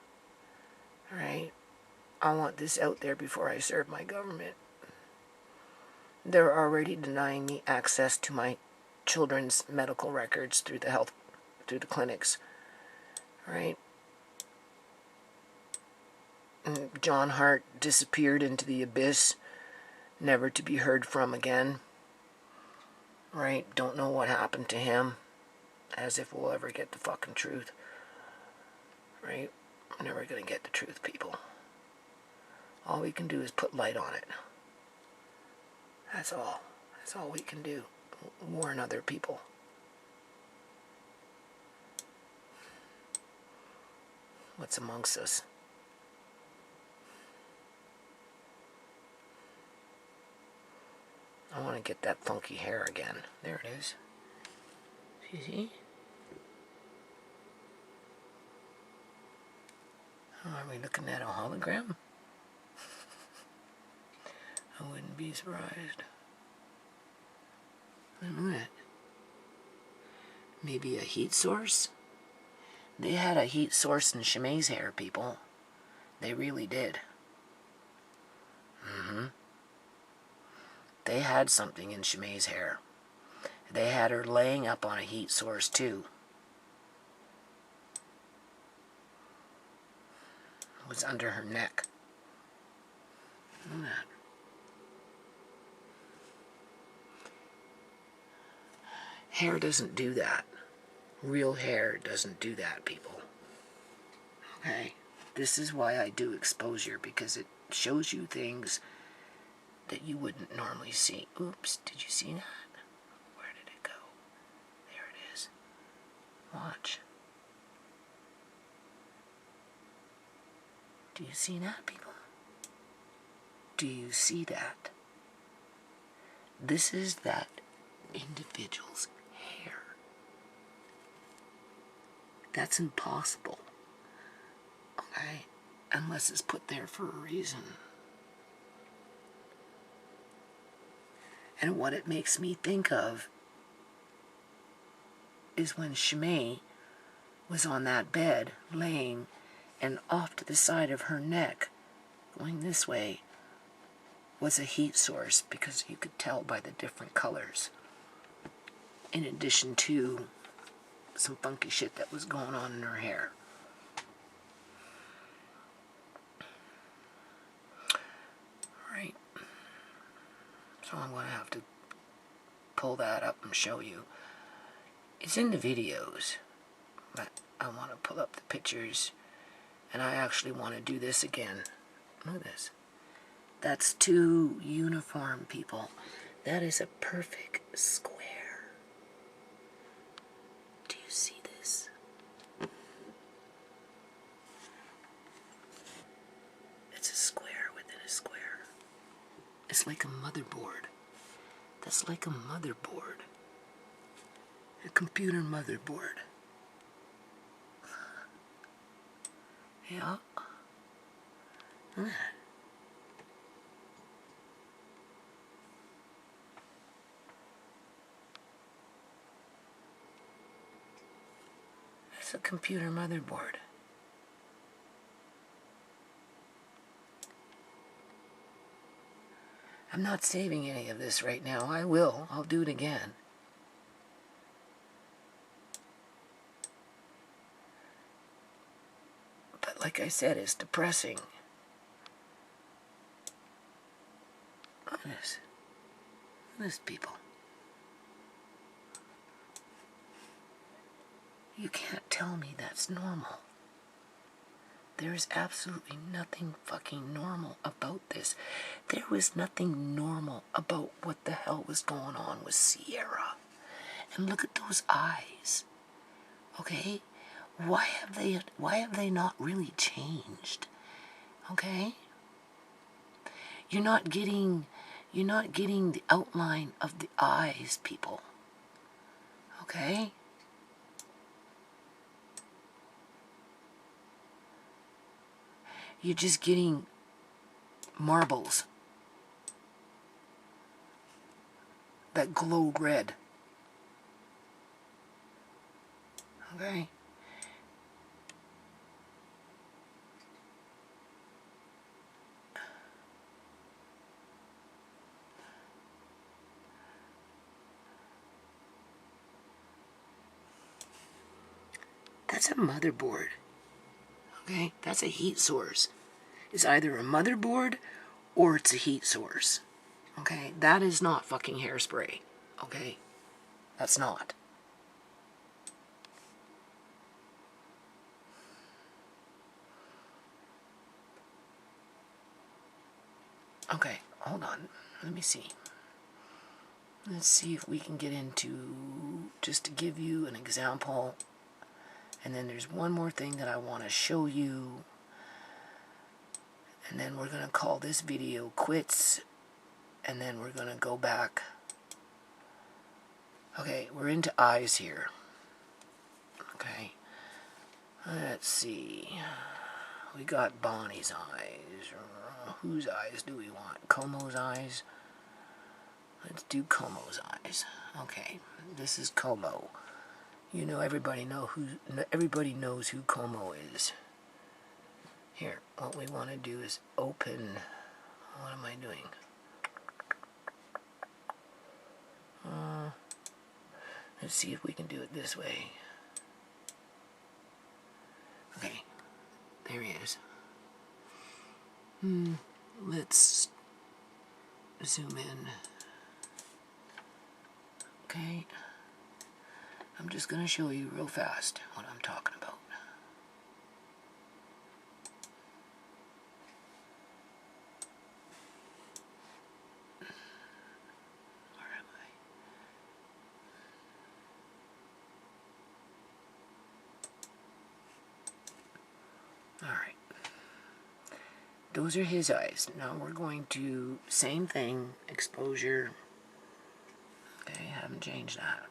Alright? I want this out there before I serve my government. They're already denying me access to my children's medical records through the clinics. Right? And John Hart disappeared into the abyss, never to be heard from again. Right? Don't know what happened to him. As if we'll ever get the fucking truth. Right? We're never gonna get the truth, people. All we can do is put light on it. That's all. That's all we can do. Warn other people. What's amongst us? I want to get that funky hair again. There it is. You see? Oh, are we looking at a hologram? I wouldn't be surprised. Look at that. Maybe a heat source? They had a heat source in ShaMay's hair, people. They really did. They had something in ShaMay's hair. They had her laying up on a heat source, too. It was under her neck. Look at that. Hair doesn't do that. Real hair doesn't do that, people. Okay? This is why I do exposure, because it shows you things that you wouldn't normally see. Oops, did you see that? Where did it go? There it is. Watch. Do you see that, people? Do you see that? This is that individual's hair. That's impossible. Okay? Unless it's put there for a reason. And what it makes me think of is when ShaMay was on that bed, laying, and off to the side of her neck, going this way, was a heat source, because you could tell by the different colors. In addition to some funky shit that was going on in her hair. Alright. So I'm going to have to pull that up and show you. It's in the videos, but I want to pull up the pictures, and I actually want to do this again. Look at this. That's too uniform, people. That is a perfect square. Do you see this? It's a square within a square. It's like a motherboard. That's like a motherboard. A computer motherboard. Yeah. It's a computer motherboard. I'm not saving any of this right now. I will. I'll do it again. But like I said, it's depressing. Look at this. Look at this, people. You can't tell me that's normal. There is absolutely nothing fucking normal about this. There was nothing normal about what the hell was going on with Ciera. And look at those eyes. Okay? Why have they not really changed? Okay? You're not getting the outline of the eyes, people. Okay? You're just getting marbles that glowed red. Okay. That's a motherboard. Okay, that's a heat source. It's either a motherboard or it's a heat source. Okay, that is not fucking hairspray. Okay, that's not. Okay, hold on. Let me see. Let's see if we can get into, just to give you an example. And then there's one more thing that I want to show you. And then we're going to call this video quits. And then we're going to go back. Okay, we're into eyes here. Okay. Let's see. We got Bonnie's eyes. Whose eyes do we want? Como's eyes? Let's do Como's eyes. Okay, this is Como. You know, everybody knows who Como is. Here, what we want to do is open. What am I doing? Let's see if we can do it this way. Okay, there he is. Let's zoom in. Okay, I'm just going to show you real fast what I'm talking about. Where am I? Alright. Those are his eyes. Now we're going to, same thing, exposure. Okay, haven't changed that.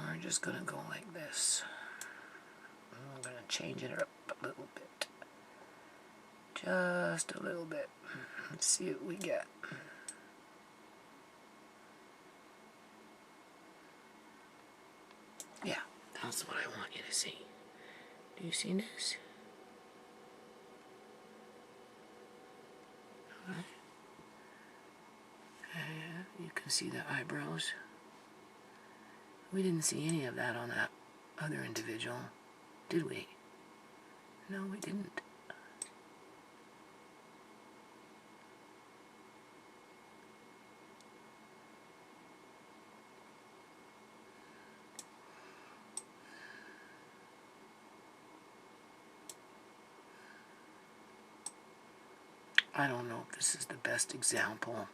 We're just going to go like this. I'm going to change it up a little bit. Just a little bit. Let's see what we get. Yeah, that's what I want you to see. Do you see this? Alright. You can see the eyebrows. We didn't see any of that on that other individual, did we? No, we didn't. I don't know if this is the best example.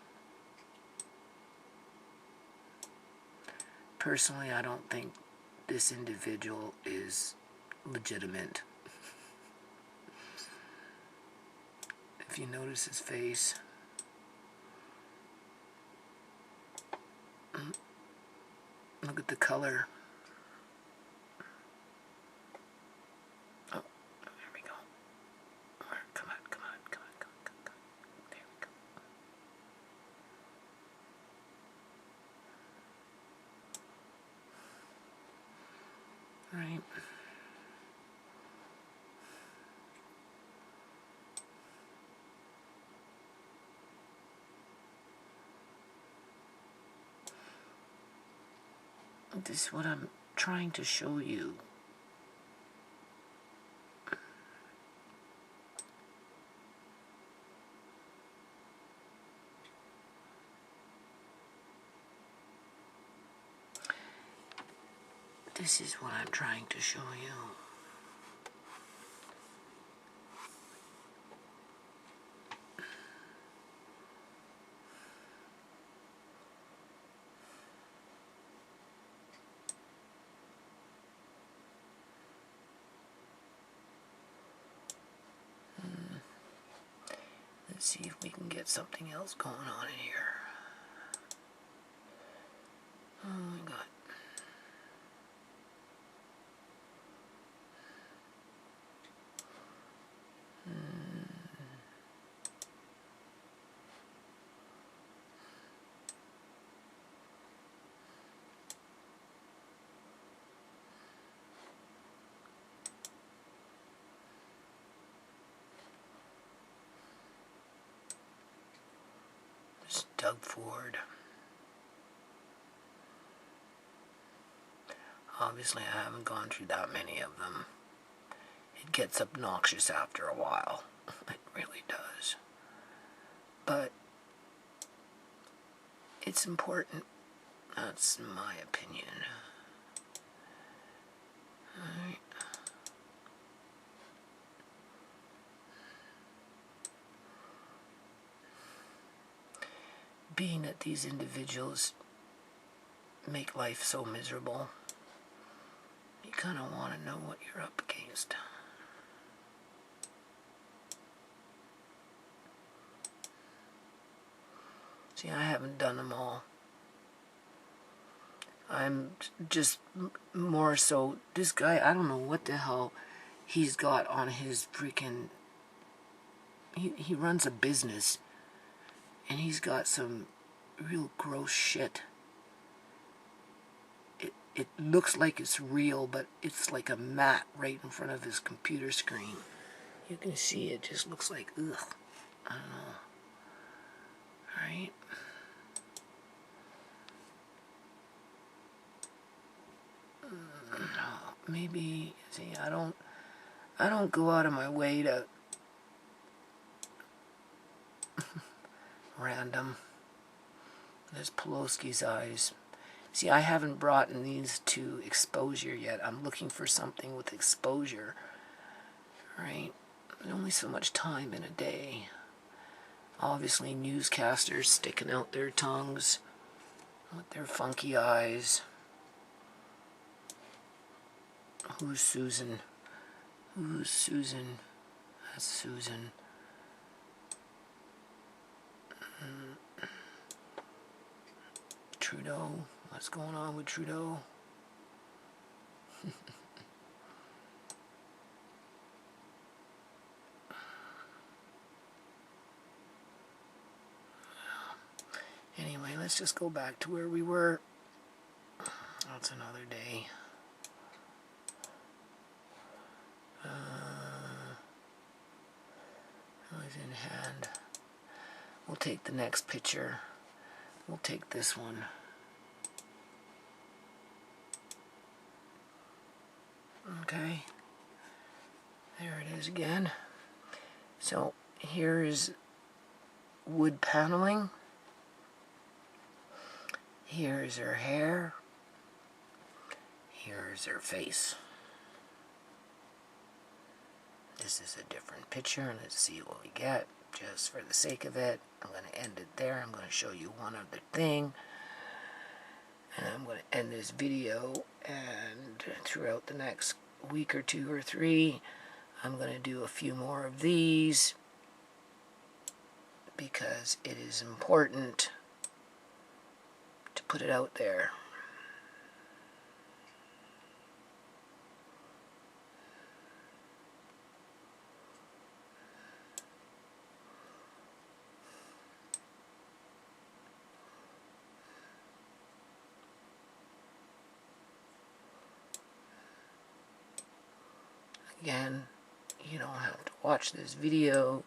Personally, I don't think this individual is legitimate. If you notice his face, look at the color. Oh, there we go. Come on. There we go. Right. This is what I'm trying to show you. This is what I'm trying to show you. Let's see if we can get something else going on in here. Oh my God. Doug Ford. Obviously, I haven't gone through that many of them. It gets obnoxious after a while. It really does. But it's important. That's my opinion. Alright. Being that these individuals make life so miserable, you kind of want to know what you're up against. See, I haven't done them all. I'm just more so, this guy, I don't know what the hell he's got on his freaking, he runs a business, and he's got some real gross shit. It looks like it's real, but it's like a mat right in front of his computer screen. You can see it just looks like, ugh, I don't know. Right? Maybe, see, I don't go out of my way to random. There's Pelosi's eyes. See, I haven't brought in these to exposure yet. I'm looking for something with exposure. Right? There's only so much time in a day. Obviously, newscasters sticking out their tongues with their funky eyes. Who's Susan? Who's Susan? That's Susan. Trudeau. What's going on with Trudeau? Anyway, let's just go back to where we were. That's another day. Eyes in hand. We'll take the next picture. We'll take this one. Okay. There it is again. So here is wood paneling. Here is her hair. Here is her face. This is a different picture. Let's see what we get. Just for the sake of it, I'm going to end it there. I'm going to show you one other thing. And I'm going to end this video, and throughout the next week or 2 or 3, I'm going to do a few more of these because it is important to put it out there. Again, you don't have to watch this video.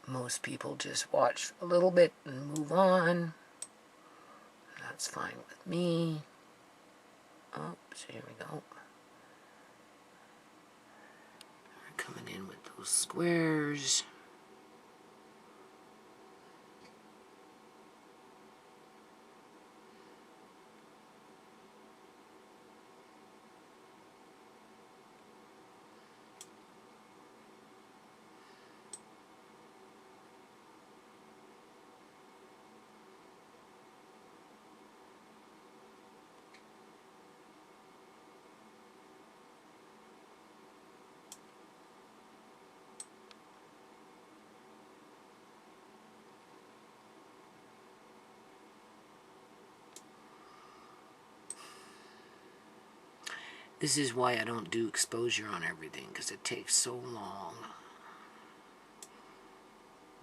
Most people just watch a little bit and move on. That's fine with me. Oh, so here we go. We're coming in with those squares. This is why I don't do exposure on everything, because it takes so long.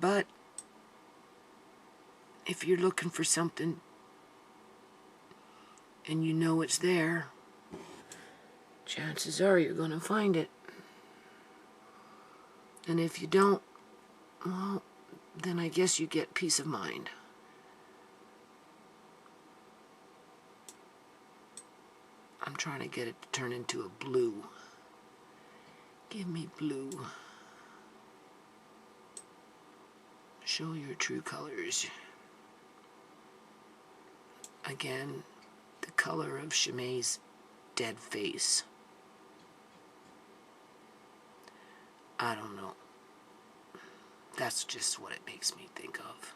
But if you're looking for something and you know it's there, chances are you're going to find it. And if you don't, well, then I guess you get peace of mind. trying to get it to turn into a blue. Give me blue. Show your true colors. Again, the color of ShaMay's dead face. I don't know. That's just what it makes me think of.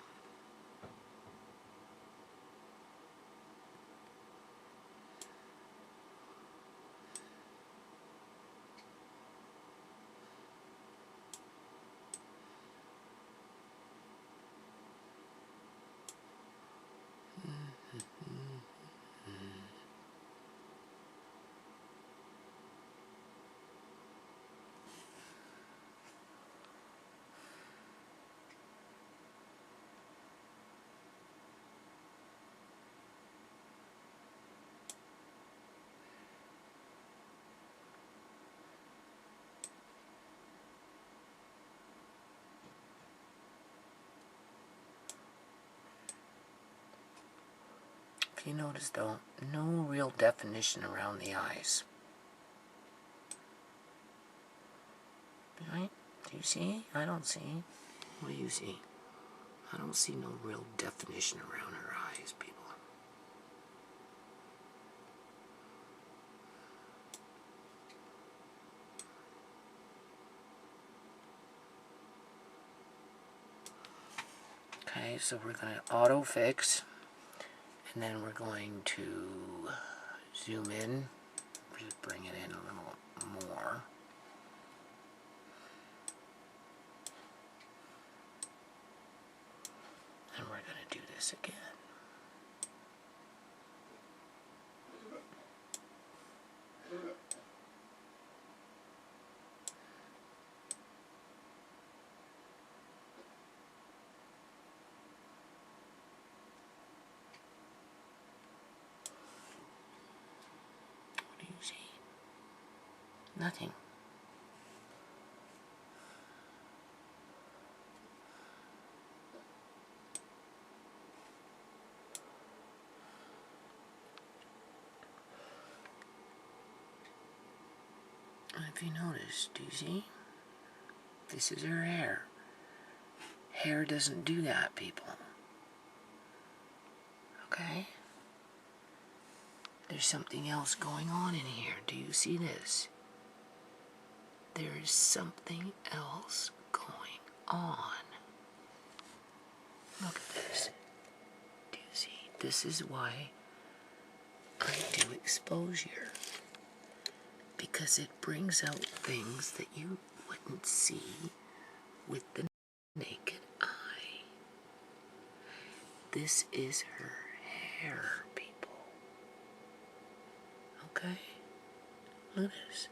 If you notice though, no real definition around the eyes. Right? Do you see? I don't see. What do you see? I don't see no real definition around her eyes, people. Okay, so we're going to auto fix. And then we're going to zoom in, just bring it in a little more. And we're going to do this again. Nothing. And if you notice, do you see? This is her hair. Hair doesn't do that, people. Okay? There's something else going on in here. Do you see this? There is something else going on. Look at this. Do you see? This is why I do exposure. Because it brings out things that you wouldn't see with the naked eye. This is her hair, people. Okay? Look at this.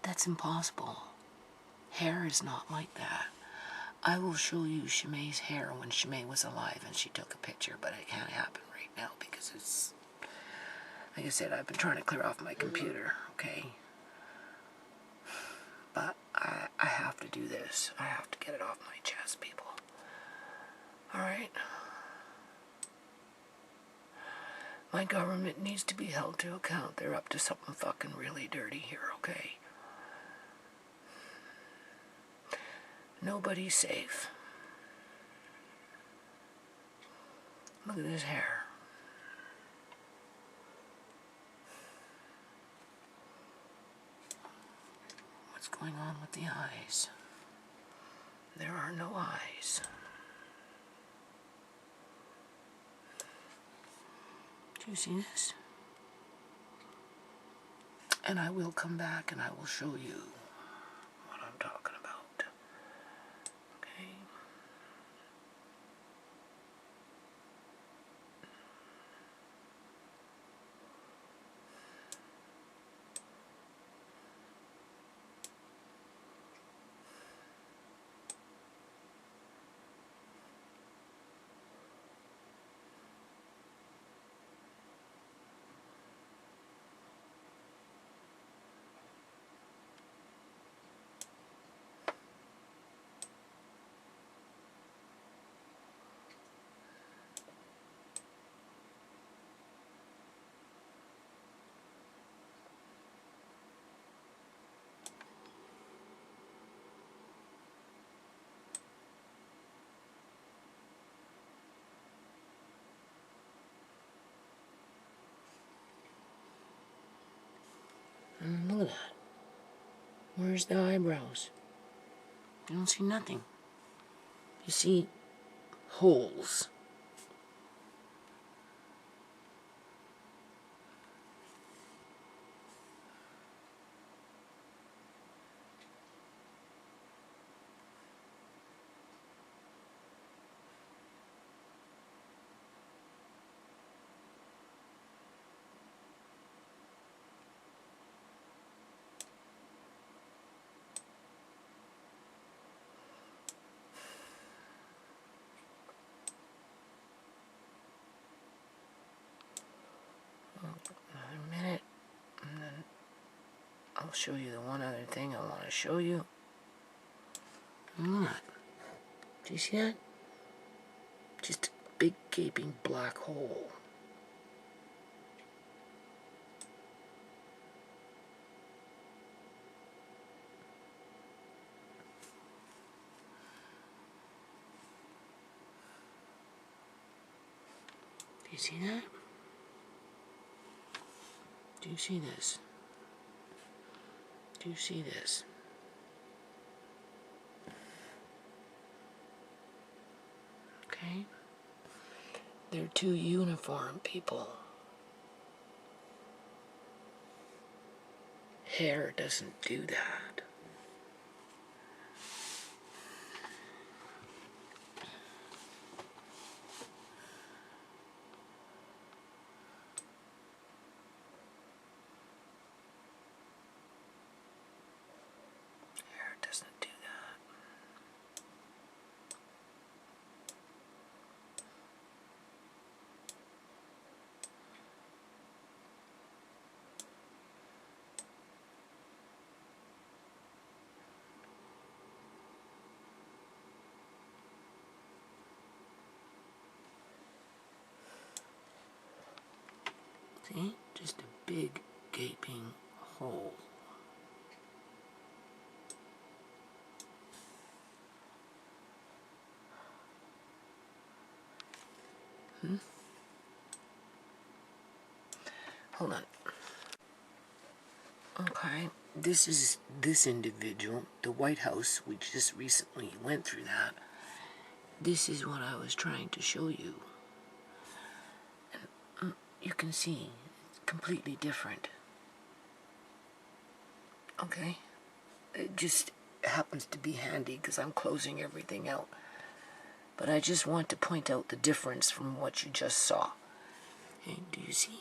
That's impossible. Hair is not like that. I will show you ShaMay's hair when ShaMay was alive and she took a picture, but it can't happen right now because it's, like I said, I've been trying to clear off my computer, okay? But I have to do this. I have to get it off my chest, people. Alright? My government needs to be held to account. They're up to something fucking really dirty here, okay? Nobody's safe. Look at his hair. What's going on with the eyes? There are no eyes. Do you see this? And I will come back and I will show you what I'm talking about. Okay? at that. Where's the eyebrows? You don't see nothing. You see holes. Another minute, and then I'll show you the one other thing I want to show you. What? Do you see that? Just a big gaping black hole. Do you see that? Do you see this? Do you see this? Okay? They're too uniform, people. Hair doesn't do that. Hair doesn't do that. See? Just a big gaping hole. Hold on. Okay, this is this individual, the White House. We just recently went through that. This is what I was trying to show you. And you can see it's completely different. Okay? It just happens to be handy because I'm closing everything out. But I just want to point out the difference from what you just saw. Okay, do you see?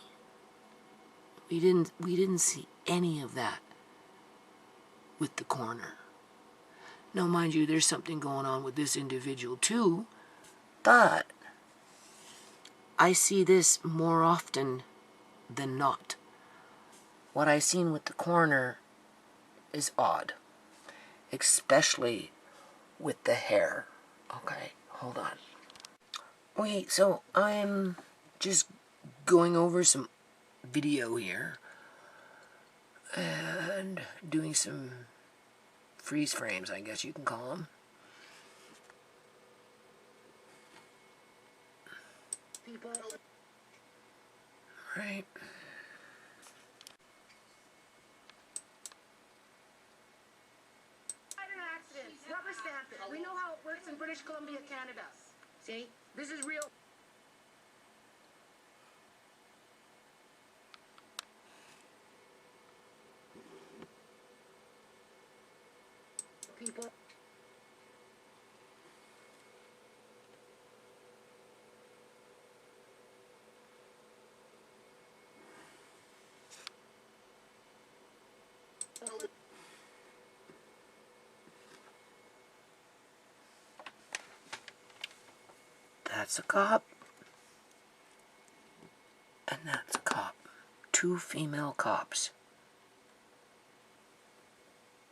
We didn't see any of that with the corner. Now, mind you, there's something going on with this individual too, but I see this more often than not. What I seen with the corner is odd, especially with the hair. Okay, hold on. Wait, so I'm just going over some video here and doing some freeze frames, I guess you can call them. People. Right. Accidents. Rubber stamp it. We know how it works in British Columbia, Canada. See? This is real. People. That's a cop. And that's a cop. 2 female cops.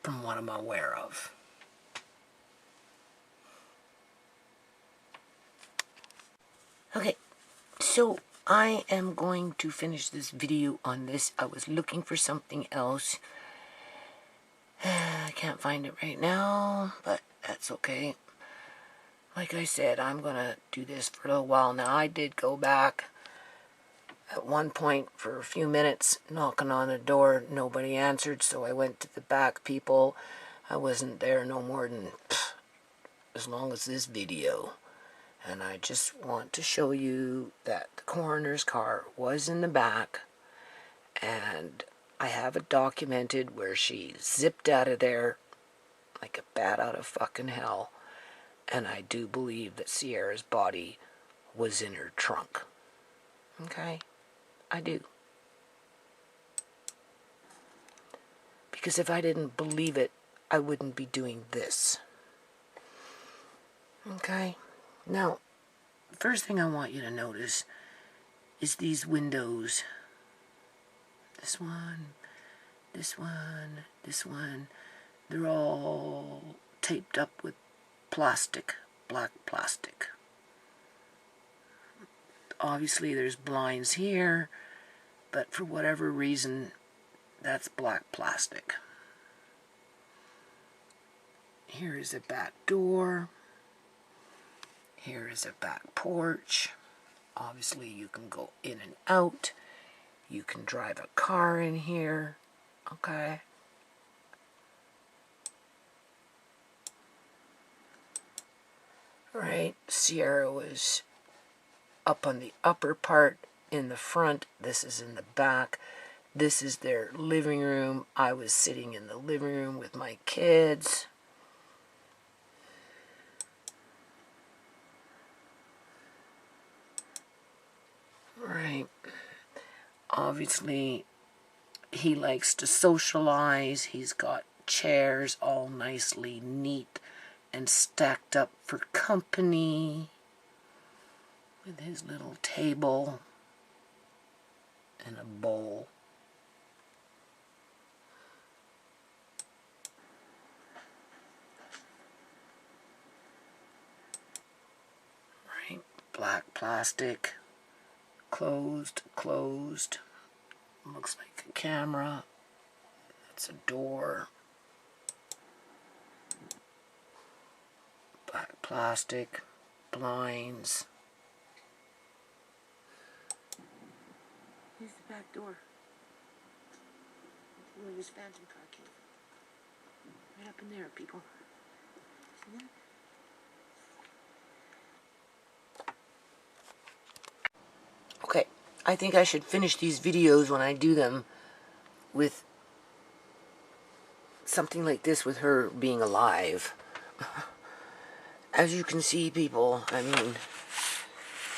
From what I'm aware of. Okay, so I am going to finish this video on this. I was looking for something else. I can't find it right now, but that's okay. Like I said, I'm going to do this for a little while now. I did go back At one point, for a few minutes, knocking on the door, nobody answered, so I went to the back people. I wasn't there no more than as long as this video. And I just want to show you that the coroner's car was in the back, and I have it documented where she zipped out of there like a bat out of fucking hell. And I do believe that Ciera's body was in her trunk. Okay? I do. Because if I didn't believe it, I wouldn't be doing this. Okay? Now, the first thing I want you to notice is these windows. This one, this one, this one. They're all taped up with plastic, black plastic. Obviously there's blinds here, but for whatever reason, that's black plastic. Here is a back door. Here is a back porch. Obviously you can go in and out. You can drive a car in here. Okay? Right, Ciera was up on the upper part in the front. This is in the back. This is their living room. I was sitting in the living room with my kids. Right. Obviously, he likes to socialize. He's got chairs all nicely neat and stacked up for company, with his little table and a bowl. Right, black plastic, closed. Looks like a camera. That's a door. Black plastic, blinds. Here's the back door. Where this phantom car came from. Right up in there, people. See that? Okay, I think I should finish these videos when I do them with something like this, with her being alive. As you can see, people, I mean,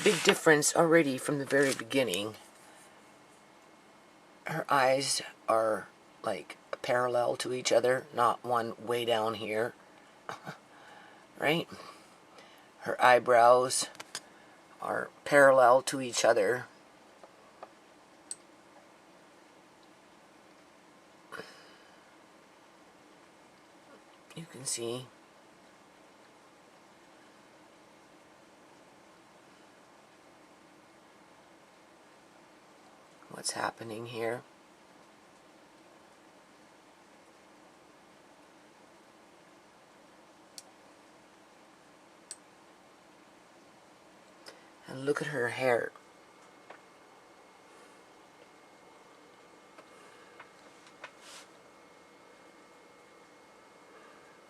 big difference already from the very beginning. Her eyes are like parallel to each other, not one way down here. Right? Her eyebrows are parallel to each other. You can see. What's happening here. And look at her hair.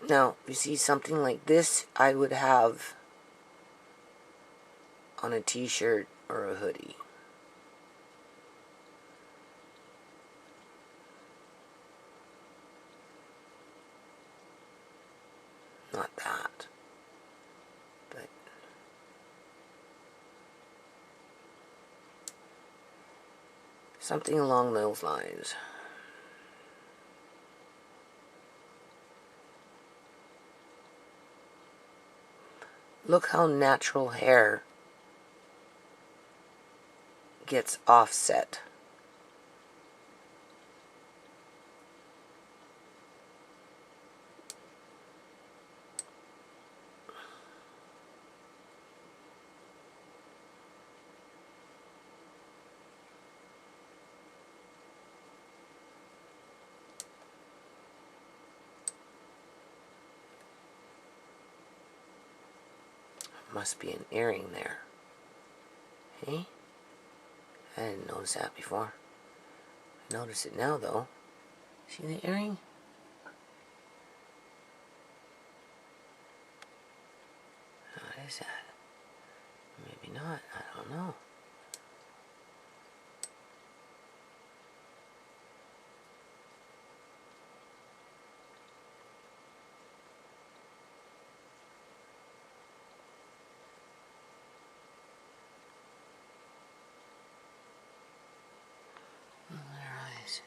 Now, you see something like this, I would have on a t-shirt or a hoodie. Not that, but something along those lines. Look how natural hair gets offset. Must be an earring there. Hey? I didn't notice that before. I notice it now, though. See the earring? What is that? Maybe not. I don't know. Their eyes.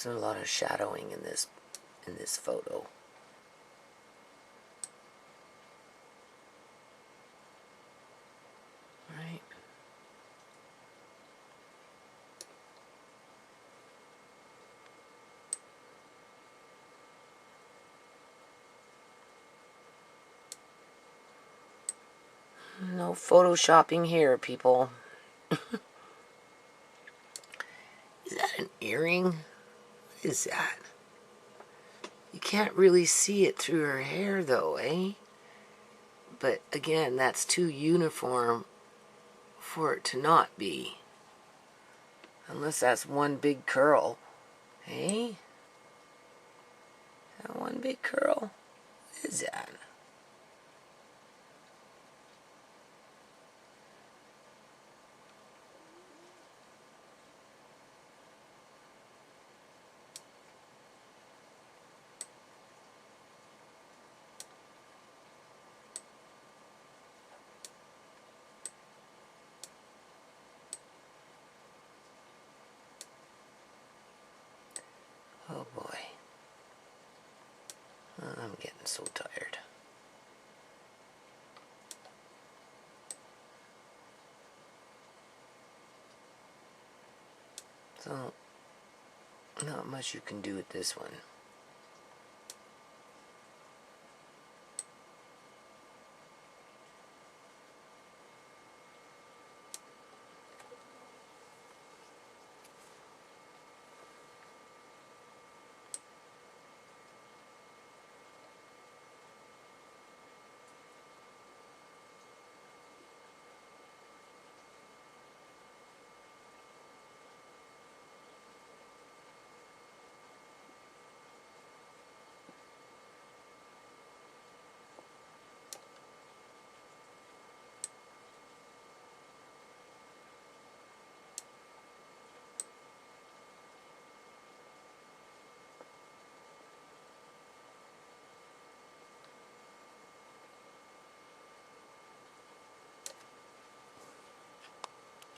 There's a lot of shadowing in this photo. Right. No photoshopping here, people. Is that an earring? What is that? You can't really see it through her hair, though, eh? But again, that's too uniform for it to not be. Unless that's one big curl. Eh? That one big curl? What is that? Oh boy. I'm getting so tired. So, not much you can do with this one.